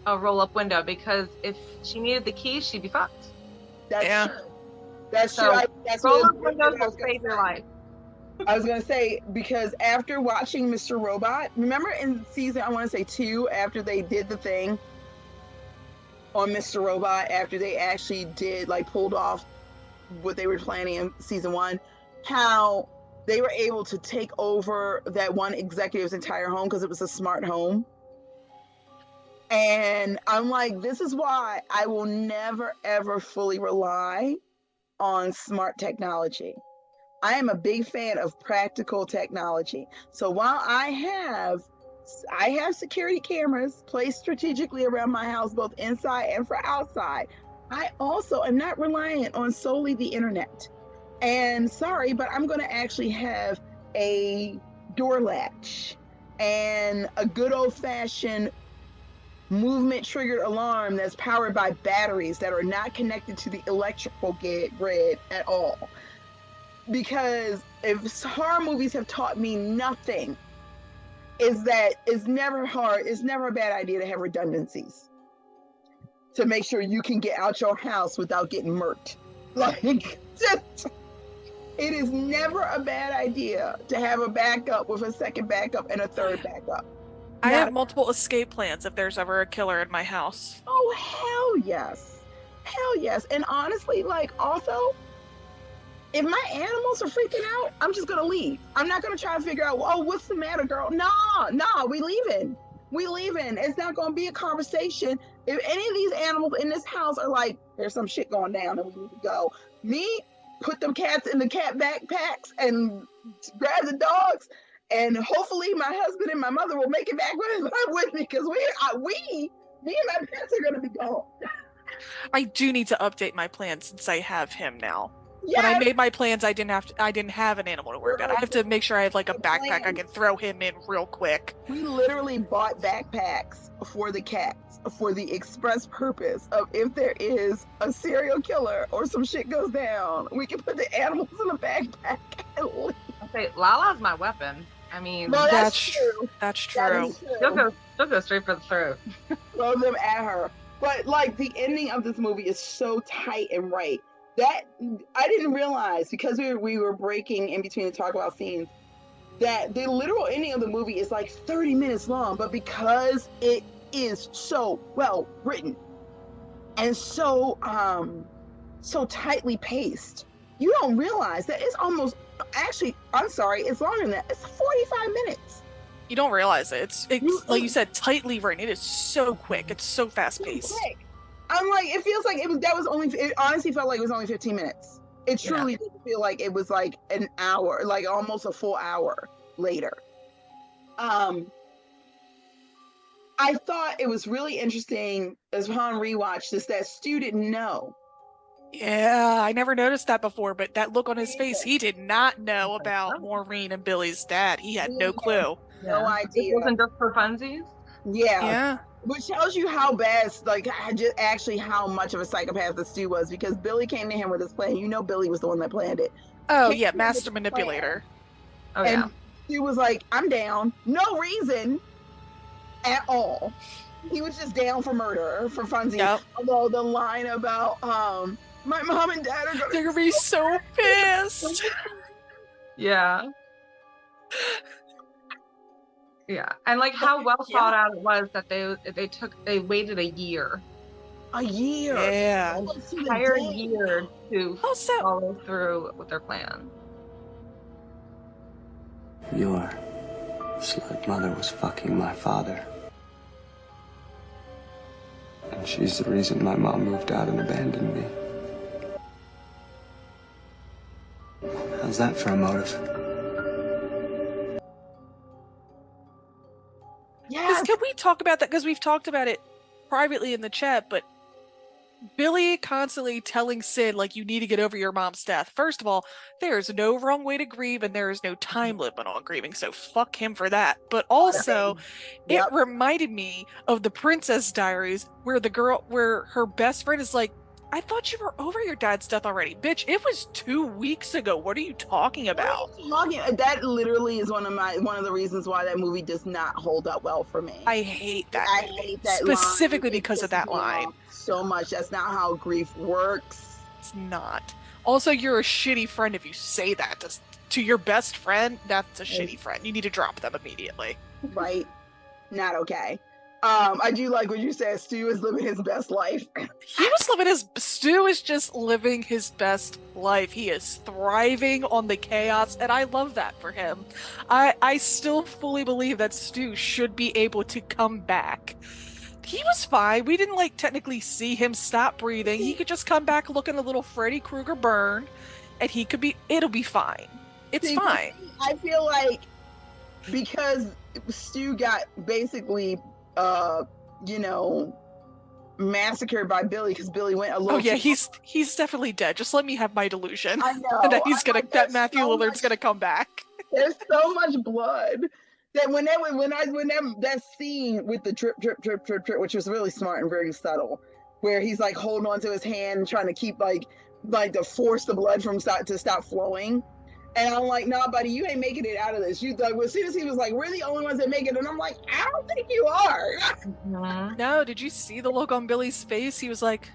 a roll-up window, because if she needed the key, she'd be fucked. That's true. That's true. Roll-up windows will save your life. I was gonna say, because after watching Mr. Robot, remember in season, I want to say 2, after they did the thing on Mr. Robot, after they actually did like pulled off what they were planning in season 1, how they were able to take over that one executive's entire home because it was a smart home. And I'm like, this is why I will never ever fully rely on smart technology. I am a big fan of practical technology. So while I have security cameras placed strategically around my house, both inside and for outside, I also am not reliant on solely the internet. And sorry, but I'm going to actually have a door latch and a good old-fashioned movement triggered alarm that's powered by batteries that are not connected to the electrical grid at all. Because if horror movies have taught me nothing, is that it's never a bad idea to have redundancies to make sure you can get out your house without getting murked. Like, just, it is never a bad idea to have a backup with a second backup and a third backup. I have multiple escape plans if there's ever a killer in my house. Oh, hell yes. Hell yes. And honestly, like, also, if my animals are freaking out, I'm just gonna leave. I'm not gonna try to figure out, oh, what's the matter, girl? Nah, we leaving. It's not gonna be a conversation. If any of these animals in this house are like, there's some shit going down and we need to go. Me, put them cats in the cat backpacks and grab the dogs, and hopefully my husband and my mother will make it back with me, because me and my pets are gonna be gone. I do need to update my plans since I have him now. Yes. When I made my plans, I didn't have an animal to worry about. I have to make sure I have like a backpack I can throw him in real quick. We literally bought backpacks for the cats for the express purpose of, if there is a serial killer or some shit goes down, we can put the animals in a backpack and leave. Okay, Lala's my weapon. I mean, no, that's true. That's true. She'll go straight for the throat. Throw them at her. But like, the ending of this movie is so tight and right. That I didn't realize, because we were breaking in between to talk about scenes, that the literal ending of the movie is like 30 minutes long, but because it is so well written and so tightly paced, you don't realize that it's almost, actually, I'm sorry, it's longer than that. It's 45 minutes. You don't realize it. It's like you said, tightly written. It is so quick. It's so fast paced. I'm like, it feels like it honestly felt like it was only 15 minutes. It truly didn't feel like it was like an hour, like almost a full hour later. I thought it was really interesting as upon rewatch that Stu didn't know. Yeah, I never noticed that before, but that look on his face, he did not know about Maureen and Billy's dad. He had no clue. No idea. It wasn't just for funsies? Yeah. Which tells you how bad, like, just actually how much of a psychopath the Stu was, because Billy came to him with his plan. You know, Billy was the one that planned it. Oh, yeah, master manipulator. Oh, yeah. And Stu was like, I'm down. No reason at all. He was just down for murder, for funsies. Yep. Although the line about, my mom and dad are They're gonna be so pissed. Yeah. Yeah, and like how well thought out it was that they waited a year. Yeah. An entire year to follow through with their plan. Your slut mother was fucking my father. And she's the reason my mom moved out and abandoned me. How's that for a motive? Yes. Can we talk about that? Because we've talked about it privately in the chat, but Billy constantly telling Sid, like, you need to get over your mom's death. First of all, there is no wrong way to grieve, and there is no time limit on grieving, so fuck him for that. But also, it reminded me of the Princess Diaries, where her best friend is like, I thought you were over your dad's death already. Bitch, it was 2 weeks ago. What are you talking about? That literally is one of the reasons why that movie does not hold up well for me. I hate that. I hate that specifically line. Because of that line. So much. That's not how grief works. It's not. Also, you're a shitty friend if you say that to your best friend, that's a shitty friend. You need to drop them immediately. Right? Not okay. I do like what you said. Stu is living his best life. Stu is just living his best life. He is thriving on the chaos, and I love that for him. I still fully believe that Stu should be able to come back. He was fine. We didn't technically see him stop breathing. He could just come back looking a little Freddy Krueger burn, and it'll be fine. It's fine. I feel like because Stu got basically massacred by Billy because Billy went a little. Oh yeah, he's definitely dead. Just let me have my delusion. I know that Matthew Lillard's gonna come back. There's so much blood that when that scene with the drip, which was really smart and very subtle, where he's like holding onto his hand, trying to keep like to force the blood from stop flowing. And I'm like, nah, buddy, you ain't making it out of this. You like, as soon as he was like, we're the only ones that make it, and I'm like, I don't think you are. No, did you see the look on Billy's face? He was like,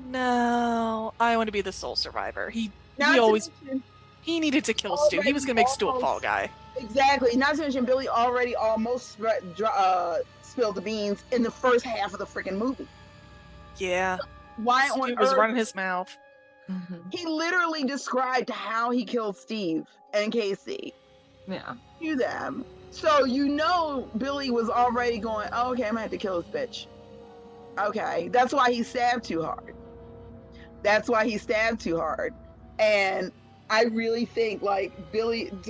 no, I want to be the sole survivor. He needed to kill Stu. He was gonna make Stu a fall guy. Exactly. Not to mention, Billy already almost spilled the beans in the first half of the freaking movie. Yeah. Why Stu on was earth? running his mouth. He literally described how he killed Steve and Casey. Yeah. To them. So Billy was already going, oh, okay, I'm gonna have to kill this bitch. Okay. That's why he stabbed too hard. And I really think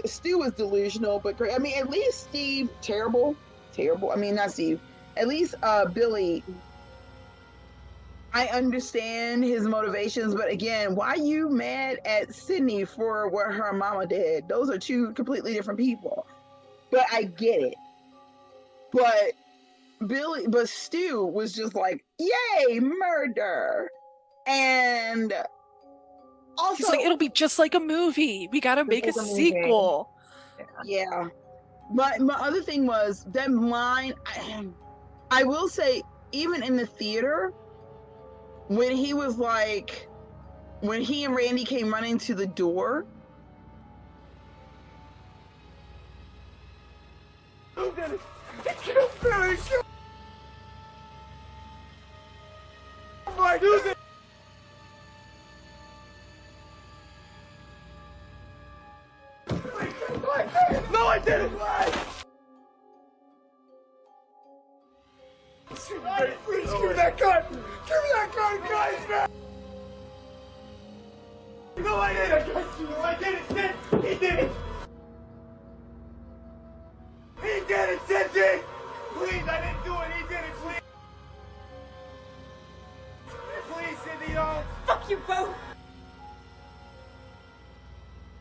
Stu was delusional, but I mean, at least Steve, terrible. I mean, not Steve. At least Billy, I understand his motivations, but again, why are you mad at Sydney for what her mama did? Those are two completely different people. But I get it. But Stu was just like, yay, murder. And also, he's like, it'll be just like a movie. We gotta make a sequel. Yeah. But my other thing was that line, I will say, even in the theater, when he was like, when he and Randy came running to the door. Who did it? He killed Billy! Oh my God! No, I didn't! Please give me that gun! Give me that gun, guys, man! No, I didn't! No, I didn't, Sid! He did it! He did it, Cindy! Please, I didn't do it! He did it, please! Please, Cindy, don't! Fuck you both!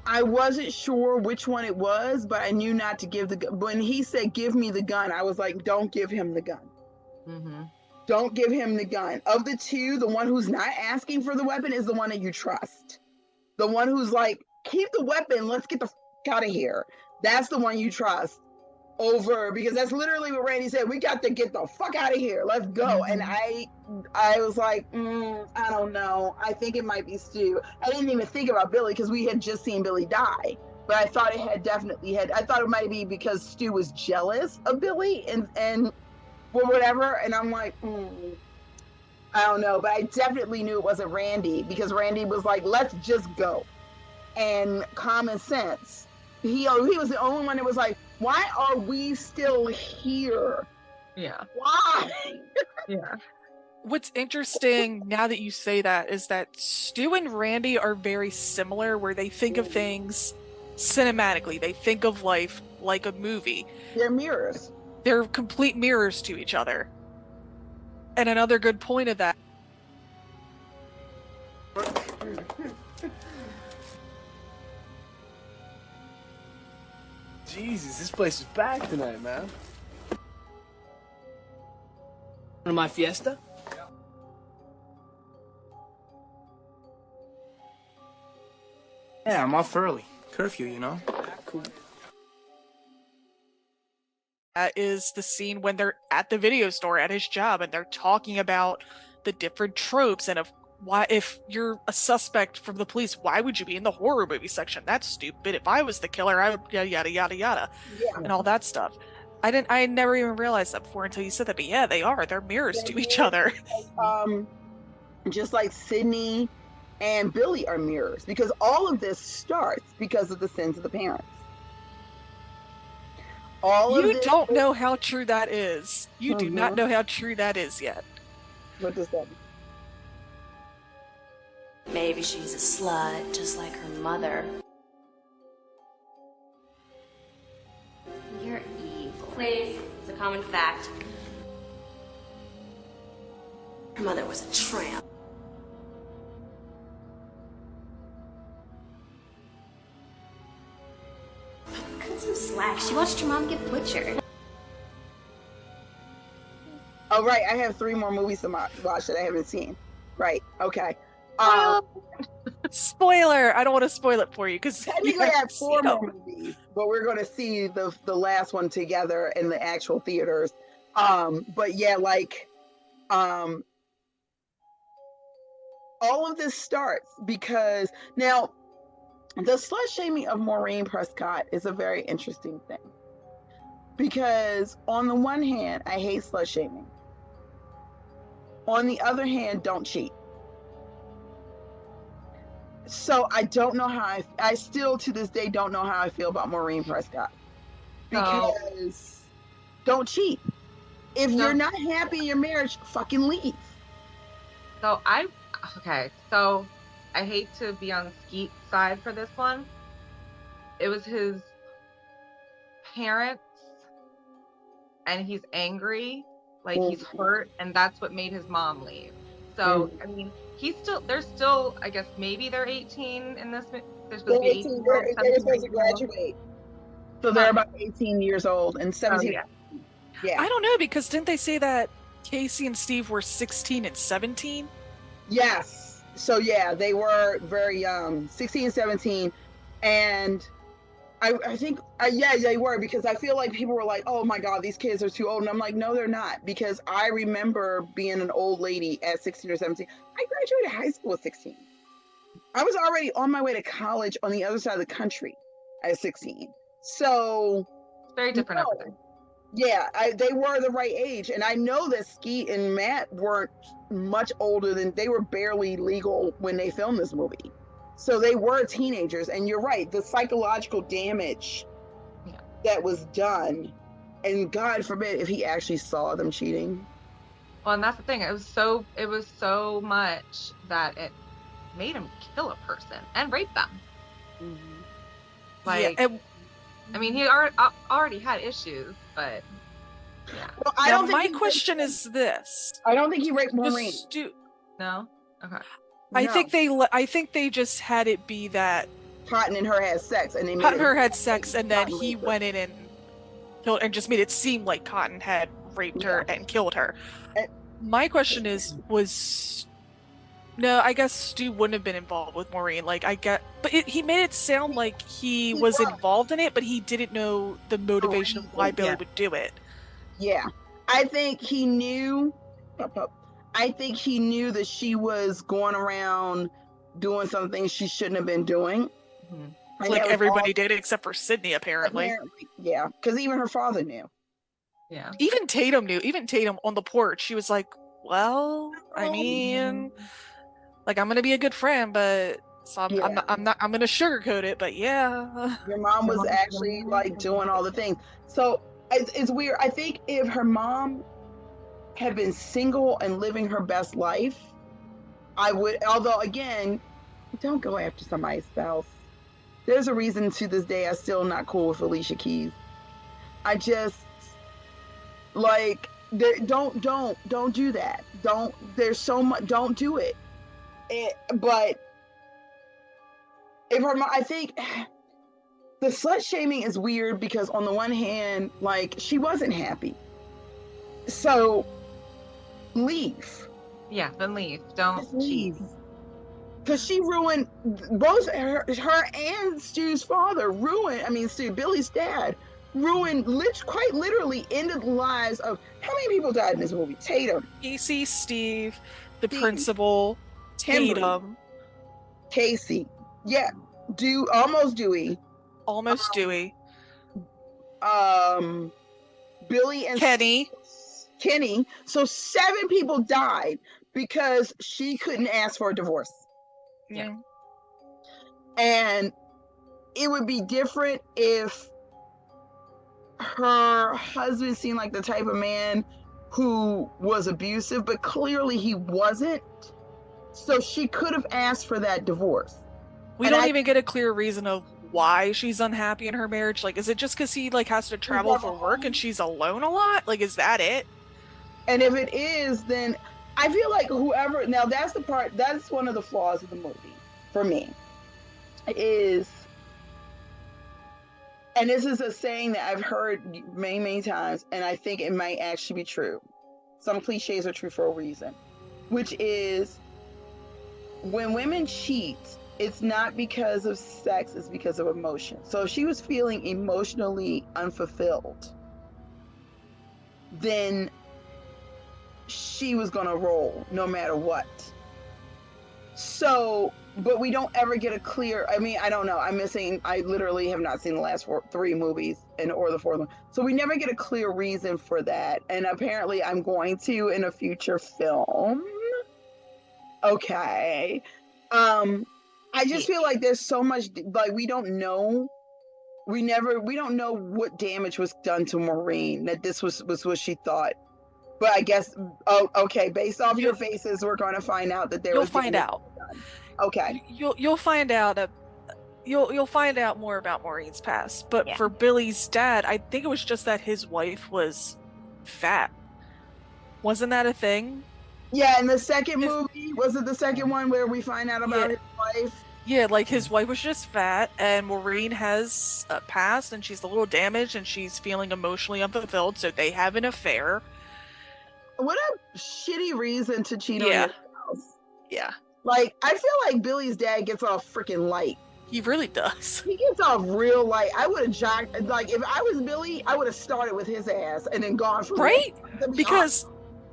I wasn't sure which one it was, but I knew not to give the gun. When he said, give me the gun, I was like, don't give him the gun. Don't give him the gun. Of the two, the one who's not asking for the weapon is the one that you trust. The one who's like, keep the weapon, let's get the fuck out of here. That's the one you trust over, because that's literally what Randy said. We got to get the fuck out of here. Let's go. And I was like, I don't know. I think it might be Stu. I didn't even think about Billy because we had just seen Billy die. But I thought I thought it might be because Stu was jealous of Billy and or whatever. And I'm like, I don't know. But I definitely knew it wasn't Randy because Randy was like, let's just go. And common sense. He was the only one that was like, why are we still here? Yeah. Why? Yeah. What's interesting now that you say that is that Stu and Randy are very similar where they think of things cinematically. They think of life like a movie. They're mirrors. They're complete mirrors to each other. And another good point of that. Jesus, this place is packed tonight, man. To my fiesta? Yeah, I'm off early. Curfew, you know? Cool. That is the scene when they're at the video store at his job and they're talking about the different tropes and of why, if you're a suspect from the police, why would you be in the horror movie section? That's stupid. If I was the killer, I would yada yada yada yada, and all that stuff. I never even realized that before until you said that. But yeah, they are. They're mirrors to each other. Just like Sydney and Billy are mirrors, because all of this starts because of the sins of the parents. You don't know how true that is. You do not know how true that is yet. What does that mean? Maybe she's a slut, just like her mother. You're evil. Please, it's a common fact. Her mother was a tramp. Cut some slack. She watched her mom get butchered. Oh, right. I have 3 more movies to watch that I haven't seen. Right. Okay. Spoiler! I don't want to spoil it for you because technically I have 4 more movies, but we're going to see the last one together in the actual theaters. But yeah, like, all of this starts because now the slut shaming of Maureen Prescott is a very interesting thing, because on the one hand, I hate slut shaming. On the other hand, don't cheat. So I don't know how I still to this day don't know how I feel about Maureen Prescott, because don't cheat. If you're not happy in your marriage, fucking leave. So I hate to be on Skeet's side for this one. It was his parents, and he's angry, like he's hurt, and that's what made his mom leave. So I mean, they're still, I guess maybe they're 18 in this. They're supposed to be 18. They're supposed to graduate. So they're about 18 years old and 17. Yeah. I don't know, because didn't they say that Casey and Steve were 16 and 17? Yes. So yeah, they were very young, 16 and 17. And I think, yeah, they were, because I feel like people were like, oh my God, these kids are too old. And I'm like, no, they're not. Because I remember being an old lady at 16 or 17. I graduated high school at 16. I was already on my way to college on the other side of the country at 16. So it's very different over there. Yeah, they were the right age. And I know that Skeet and Matt weren't much older than, they were barely legal when they filmed this movie. So they were teenagers. And you're right, the psychological damage that was done, and God forbid if he actually saw them cheating. Well, and that's the thing. It was so much that it made him kill a person and rape them. Like, I mean, he already had issues, but yeah. Well, I don't think my question is this. I don't think he raped Maureen. No? Okay. I think they just had it be that Cotton and her had sex, and then he went in and killed, and just made it seem like Cotton had raped her and killed her. My question was no, I guess Stu wouldn't have been involved with Maureen. Like, but he made it sound like he was involved in it, but he didn't know the motivation of why Billy would do it. Yeah, I think he knew. I think he knew that she was going around doing some things she shouldn't have been doing. Like everybody did, except for Sydney, apparently. Yeah, because even her father knew. Yeah. Even Tatum knew. Even Tatum on the porch, she was like, well, I mean, like, I'm gonna be a good friend, but so I'm gonna sugarcoat it, but yeah. Your mom was actually like doing all the things. So it's weird. I think if her mom had been single and living her best life, I would, although again, don't go after somebody's spouse. There's a reason to this day I'm still not cool with Alicia Keys. I just, like, don't do that. There's so much, don't do it. But if her mom, I think the slut shaming is weird because on the one hand, like, she wasn't happy. So leave. Yeah, then leave. Don't cheat. Because she ruined both her and Stu's father. Billy's dad ruined, quite literally ended the lives of, how many people died in this movie? Tatum, Casey, Steve, the principal. Tatum. Casey. Yeah. Almost Dewey. Almost Dewey. Billy and Kenny. So 7 people died because she couldn't ask for a divorce. Yeah. And it would be different if her husband seemed like the type of man who was abusive, but clearly he wasn't. So she could have asked for that divorce. We don't even get a clear reason of why she's unhappy in her marriage. Like, is it just because he like has to travel for work and she's alone a lot? Like, is that it? And if it is, then I feel like whoever, now that's one of the flaws of the movie for me, is, and this is a saying that I've heard many, many times, and I think it might actually be true. Some cliches are true for a reason, which is when women cheat, it's not because of sex, it's because of emotion. So if she was feeling emotionally unfulfilled, then she was gonna roll no matter what. So, but we don't ever get a clear, I mean, I don't know, I literally have not seen the last 3 movies or the 4th one. So we never get a clear reason for that. And apparently I'm going to in a future film. Okay. I just feel like there's so much, like, we don't know what damage was done to Maureen, that this was what she thought. But I guess, okay, based off your faces, we're going to find out that there was damage done. You'll find out. Okay. You'll find out. You'll find out more about Maureen's past. But for Billy's dad, I think it was just that his wife was fat. Wasn't that a thing? Yeah, in the second movie, was it the second one where we find out about his wife? Yeah, like his wife was just fat, and Maureen has a past, and she's a little damaged, and she's feeling emotionally unfulfilled, so they have an affair. What a shitty reason to cheat on your spouse. Yeah. Like, I feel like Billy's dad gets off freaking light. He really does. He gets off real light. I would have jocked, like, if I was Billy, I would have started with his ass and then gone from right? Because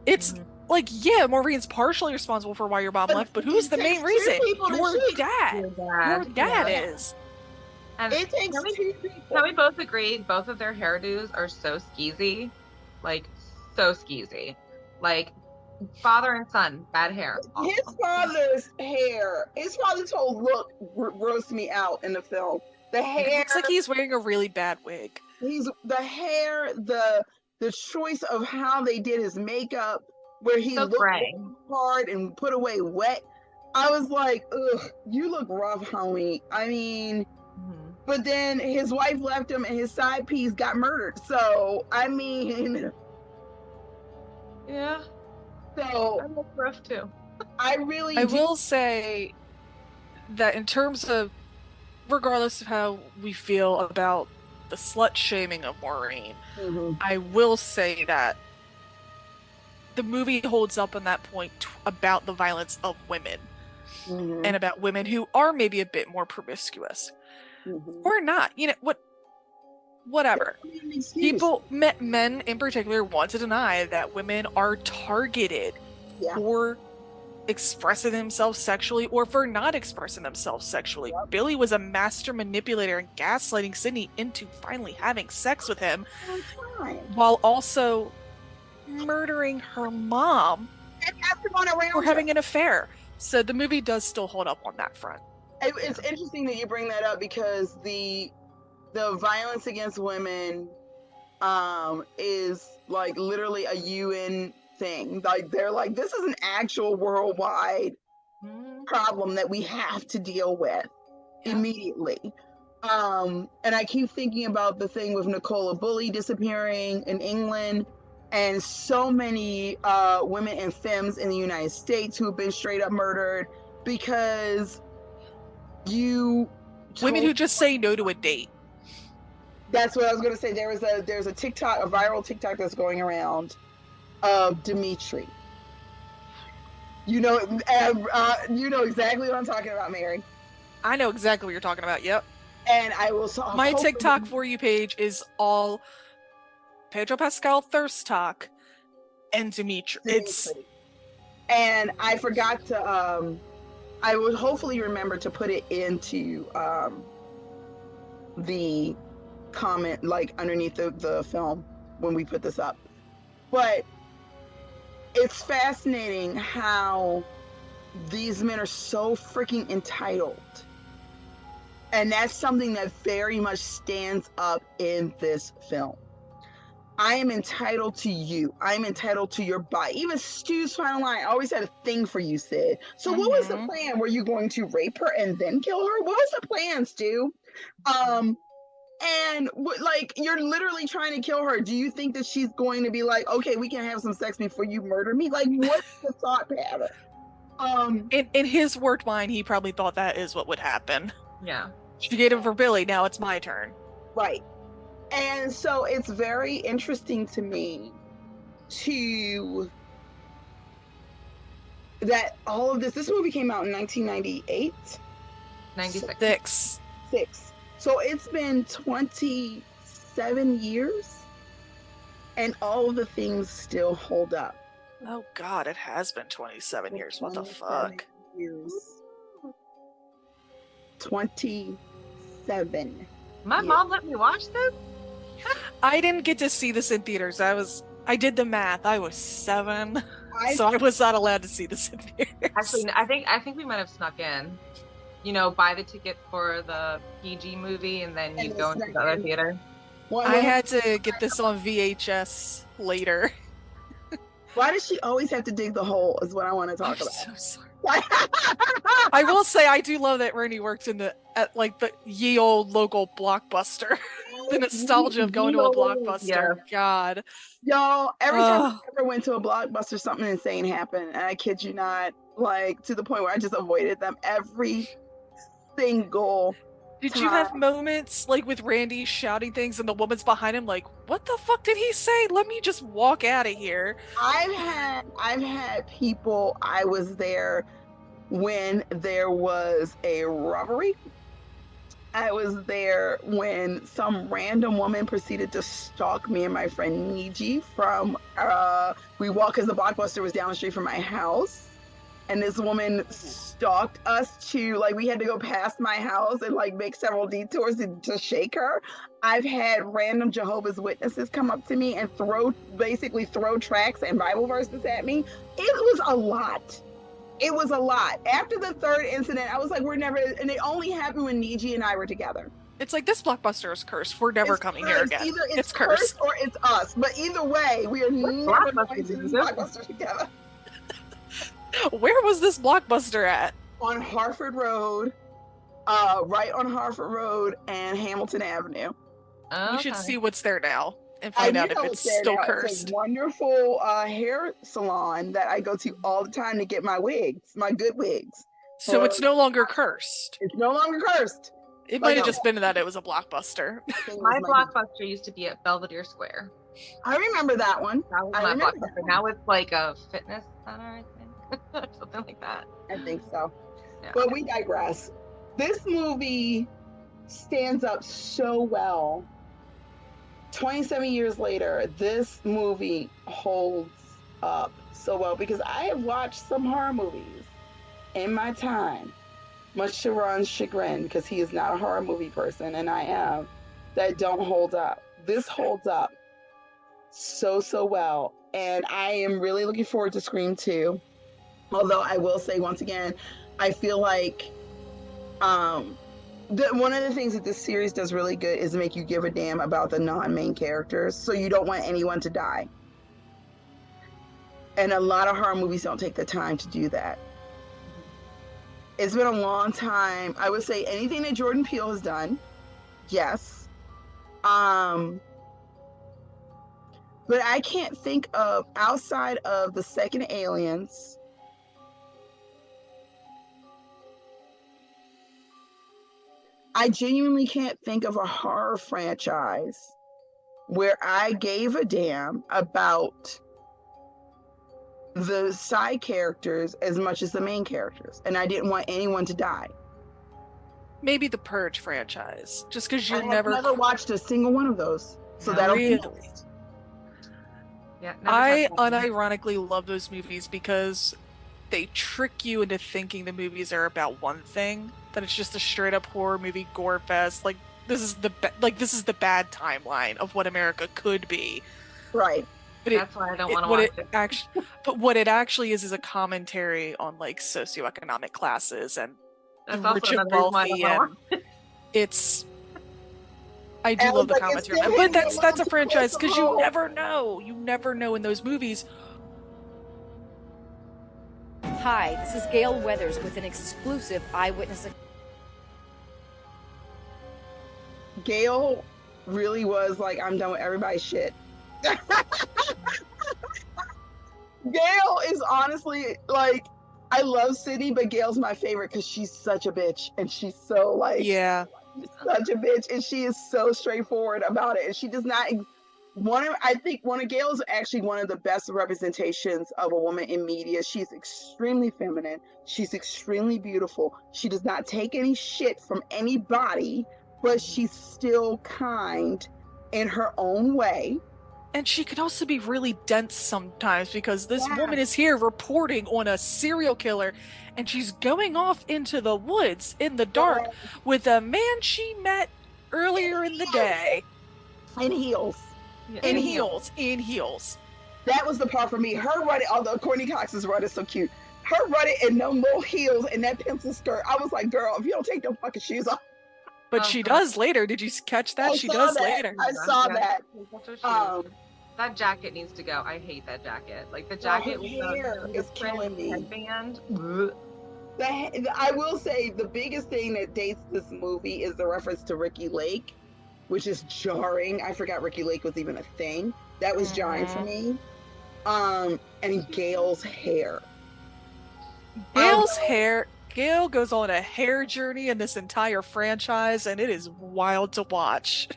it's like, yeah, Maureen's partially responsible for why your mom left, but who's the main reason? Your dad. Your dad is. And it takes 2 people. Can we both agree both of their hairdos are so skeezy? Like, so skeezy. Like, father and son, bad hair. His father's whole look grossed me out in the film. The hair. It looks like he's wearing a really bad wig. The hair, the choice of how they did his makeup, where he looked hard and put away wet. I was like, ugh, you look rough, homie. I mean, but then his wife left him and his side piece got murdered. So, I mean. Yeah. So. I look rough too. I will say that in terms of, regardless of how we feel about the slut shaming of Maureen, I will say that the movie holds up on that point about the violence of women and about women who are maybe a bit more promiscuous or not. You know, whatever. People, men in particular, want to deny that women are targeted for expressing themselves sexually or for not expressing themselves sexually. Billy was a master manipulator and gaslighting Sydney into finally having sex with him while also murdering her mom for having an affair. So the movie does still hold up on that front. It's interesting that you bring that up because the violence against women is like literally a UN thing. Like, they're like, this is an actual worldwide problem that we have to deal with immediately. And I keep thinking about the thing with Nicola Bulley disappearing in England, and so many women and femmes in the United States who have been straight up murdered because women who just say no to a date. That's what I was going to say. There's a TikTok, a viral TikTok that's going around of Dimitri. You know exactly what I'm talking about, Mary. I know exactly what you're talking about. Yep. And I will. My TikTok For You page is all Pedro Pascal thirst talk and Dimitri. And I forgot to I would hopefully remember to put it into the comment, like underneath the film when we put this up. But it's fascinating how these men are so freaking entitled. And that's something that very much stands up in this film. I am entitled to you. I'm entitled to your body. Even Stu's final line, I always had a thing for you, Sid. So what was the plan? Were you going to rape her and then kill her? What was the plan, Stu? And like, you're literally trying to kill her. Do you think that she's going to be like, okay, we can have some sex before you murder me? Like, what's the thought pattern? In his word mind, he probably thought that is what would happen. Yeah. She gave him for Billy, now it's my turn. Right. And so it's very interesting to me that all of this movie came out in 1998? 96. So it's been 27 years and all of the things still hold up. Oh God, it has been 27 years. What the fuck? 27. My mom let me watch this? I didn't get to see this in theaters. I did the math. I was 7, so I was not allowed to see this in theaters. Actually, I think we might have snuck in. You know, buy the ticket for the PG movie and then you'd go into the other theater. I had to get this on VHS later. Why does she always have to dig the hole is what I want to talk about. So sorry. I will say I do love that Randy works at the ye old local Blockbuster. The nostalgia of going to a Blockbuster. Yeah. God. Y'all, every time I ever went to a Blockbuster, something insane happened. And I kid you not, like, to the point where I just avoided them every single Did you have moments like with Randy shouting things and the woman's behind him like, what the fuck did he say? Let me just walk out of here. I've had people, I was there when there was a robbery. I was there when some random woman proceeded to stalk me and my friend Niji from, we walk because the Blockbuster was down the street from my house. And this woman stalked us to, like, we had to go past my house and, like, make several detours to shake her. I've had random Jehovah's Witnesses come up to me and basically throw tracts and Bible verses at me. It was a lot. It was a lot. After the third incident, I was like, and it only happened when Niji and I were together. It's like, this Blockbuster is cursed. We're never coming here again. Either it's cursed or it's us. But either way, we are never going to this Blockbuster together. Where was this Blockbuster at? On Harford Road, right on Harford Road and Hamilton Avenue. We should see what's there now and find out if it's still cursed. It's a wonderful hair salon that I go to all the time to get my wigs, my good wigs. So it's no longer cursed. It's no longer cursed. It might have just been that it was a Blockbuster. My Blockbuster used to be at Belvedere Square. I remember that one. That was my Blockbuster. Now it's like a fitness center, I think. Something like that. I think so. Yeah. But we digress. This movie stands up so well. 27 years later, this movie holds up so well because I have watched some horror movies in my time, much to Ron's chagrin, because he is not a horror movie person and I am, that don't hold up. This holds up so well. And I am really looking forward to Scream 2. Although I will say once again, I feel like one of the things that this series does really good is make you give a damn about the non-main characters. So you don't want anyone to die. And a lot of horror movies don't take the time to do that. It's been a long time. I would say anything that Jordan Peele has done, yes. But I can't think of, outside of the second Aliens, I genuinely can't think of a horror franchise where I gave a damn about the side characters as much as the main characters, and I didn't want anyone to die. Maybe the Purge franchise, just because I never watched a single one of those, so that'll be yeah. I unironically love those movies because they trick you into thinking the movies are about one thing, that it's just a straight up horror movie gore fest. Like this is the bad timeline of what America could be. Right. But that's why I don't want to watch it. But what it actually is a commentary on like socioeconomic classes and that's the rich and wealthy, and it's. I do love the commentary, but that's a franchise because you never know. You never know in those movies. Hi, this is Gail Weathers with an exclusive eyewitness. Gail really was like, I'm done with everybody's shit. Gail is honestly like, I love Sydney, but Gail's my favorite because she's such a bitch and she's so like, such a bitch, and she is so straightforward about it, and she does not. I think one of Gail's actually one of the best representations of a woman in media. She's extremely feminine. She's extremely beautiful. She does not take any shit from anybody, but she's still kind in her own way. And she can also be really dense sometimes because this woman is here reporting on a serial killer and she's going off into the woods in the dark with a man she met earlier in the day. In heels. In heels. That was the part for me. Her running, although Courtney Cox's run is so cute, her running in no little heels and that pencil skirt, I was like, girl, if you don't take them fucking shoes off. But she does later. Did you catch that? She does later. I saw that. That jacket needs to go. I hate that jacket. Like the jacket with is killing me. Headband. I will say the biggest thing that dates this movie is the reference to Ricky Lake, which is jarring. I forgot Ricky Lake was even a thing. That was jarring for me. And Gail's hair. Gail goes on a hair journey in this entire franchise, and it is wild to watch.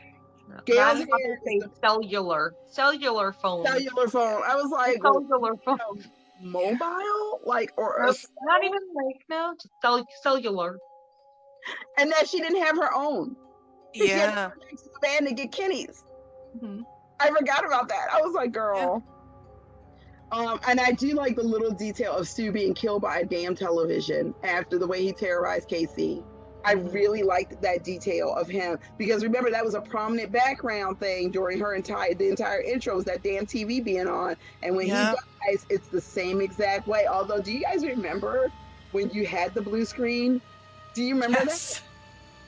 Gail's hair is cellular phone. Cellular phone. I was like, cellular phone. Mobile? Like, or not even like, no, just cellular. And that she didn't have her own. Yeah. She had to go back to the band to get Kenny's. I forgot about that. I was like, girl. And I do like the little detail of Stu being killed by a damn television after the way he terrorized Casey. I really liked that detail of him because remember that was a prominent background thing during the entire intro was that damn TV being on, and when he dies, it's the same exact way. Although, do you guys remember when you had the blue screen? Do you remember that?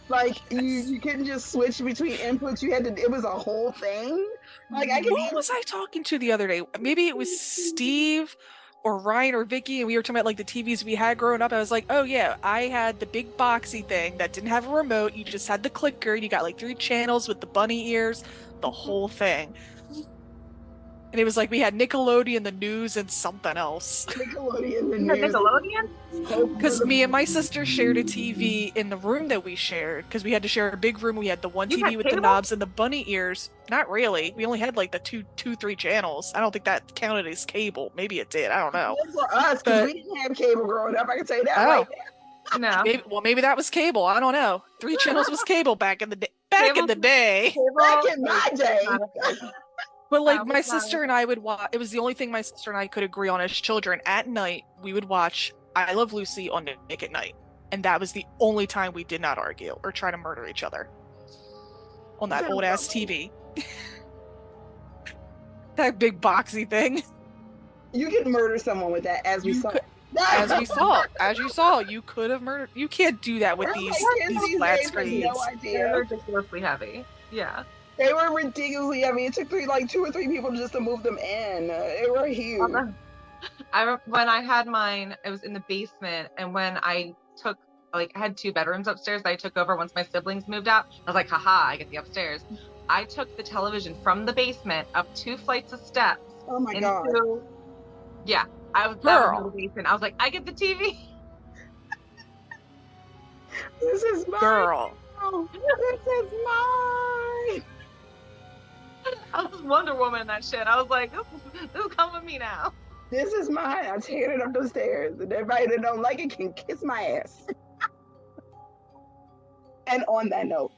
Like you couldn't just switch between inputs. You had to. It was a whole thing. Like who was I talking to the other day? Maybe it was Steve or Ryan or Vicky, and we were talking about like the TVs we had growing up. I was like, oh yeah, I had the big boxy thing that didn't have a remote. You just had the clicker, and you got like 3 channels with the bunny ears, the whole thing. And it was like we had Nickelodeon, the news, and something else. Nickelodeon, the news. Nickelodeon? Because me and my sister shared a TV in the room that we shared. Because we had to share a big room. We had the one TV with the knobs and the bunny ears. Not really. We only had like the 3 channels. I don't think that counted as cable. Maybe it did. I don't know. For us, because we didn't have cable growing up. I can say that right now. No. Maybe that was cable. I don't know. 3 channels was cable back in the day. Back in my day. But like my sister and I would watch. It was the only thing my sister and I could agree on as children. At night, we would watch I Love Lucy on Nick at Night, and that was the only time we did not argue or try to murder each other on that old ass TV. That big boxy thing. You can murder someone with that, as we saw. As you saw, you could have murdered. You can't do that with these flat screens. No idea. They're ridiculously heavy. Yeah. They were ridiculously heavy. It took 2 or 3 people just to move them in. They were huge. When I had mine, it was in the basement, and when I took, I had 2 bedrooms upstairs that I took over once my siblings moved out. I was like, haha, I get the upstairs. I took the television from the basement up 2 flights of steps. Oh my God. Yeah, that was the basement. I was like, I get the TV. This is mine. Girl. This is mine. I was Wonder Woman in that shit. I was like, this come with me now. This is mine. I'm taking it up the stairs. And everybody that don't like it can kiss my ass. And on that note.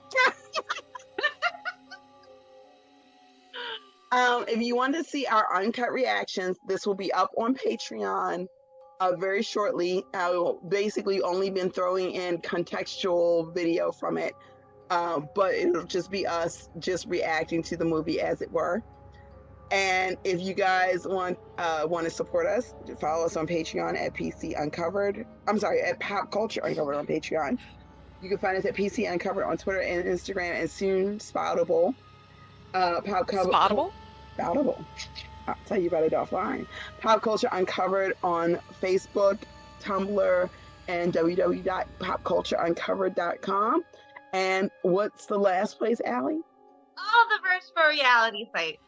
If you want to see our uncut reactions, this will be up on Patreon very shortly. I will basically only been throwing in contextual video from it, but it'll just be us just reacting to the movie as it were. And if you guys want to support us, follow us on Patreon at PC Uncovered. I'm sorry, at Pop Culture Uncovered on Patreon. You can find us at PC Uncovered on Twitter and Instagram, and soon Spoutable. Spoutable? Spoutable. I'll tell you about it offline. Pop Culture Uncovered on Facebook, Tumblr, and www.popcultureuncovered.com. And what's the last place, Allie? All the virtual reality sites.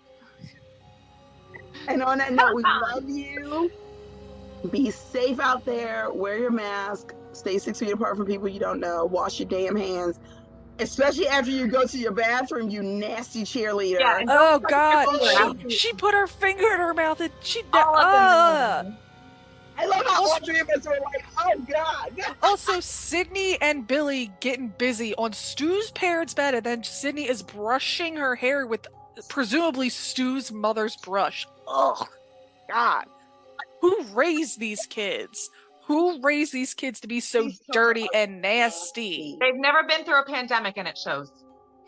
And on that note, we love you. Be safe out there. Wear your mask. Stay 6 feet apart from people you don't know. Wash your damn hands. Especially after you go to your bathroom, you nasty cheerleader. Yeah, oh God, she put her finger in her mouth and she I love how all three of us were like, oh God. Also, Sydney and Billy getting busy on Stu's parents' bed, and then Sydney is brushing her hair with presumably Stu's mother's brush. Oh God. Who raised these kids? Who raised these kids to be so dirty and nasty? They've never been through a pandemic, and it shows.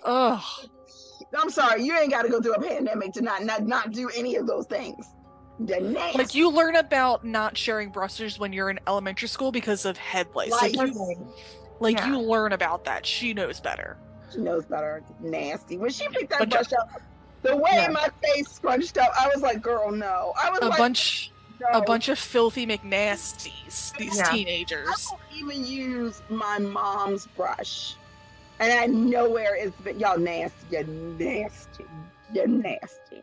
Ugh. I'm sorry, you ain't got to go through a pandemic to not do any of those things. Like, you learn about not sharing brushes when you're in elementary school because of head lice. You learn about that. She knows better. She knows better. Nasty. When she picked that brush up, the way my face scrunched up, I was like, girl, no. I was a bunch of filthy McNasties, these teenagers. I don't even use my mom's brush. And I know where it's been. Y'all nasty. You're nasty. You're nasty.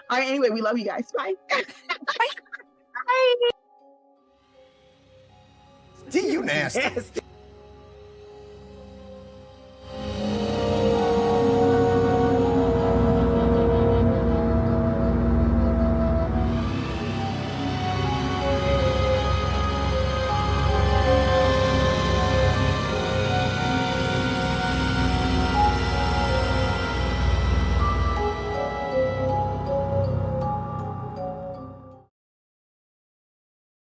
All right, anyway, we love you guys. Bye. Bye. You nasty.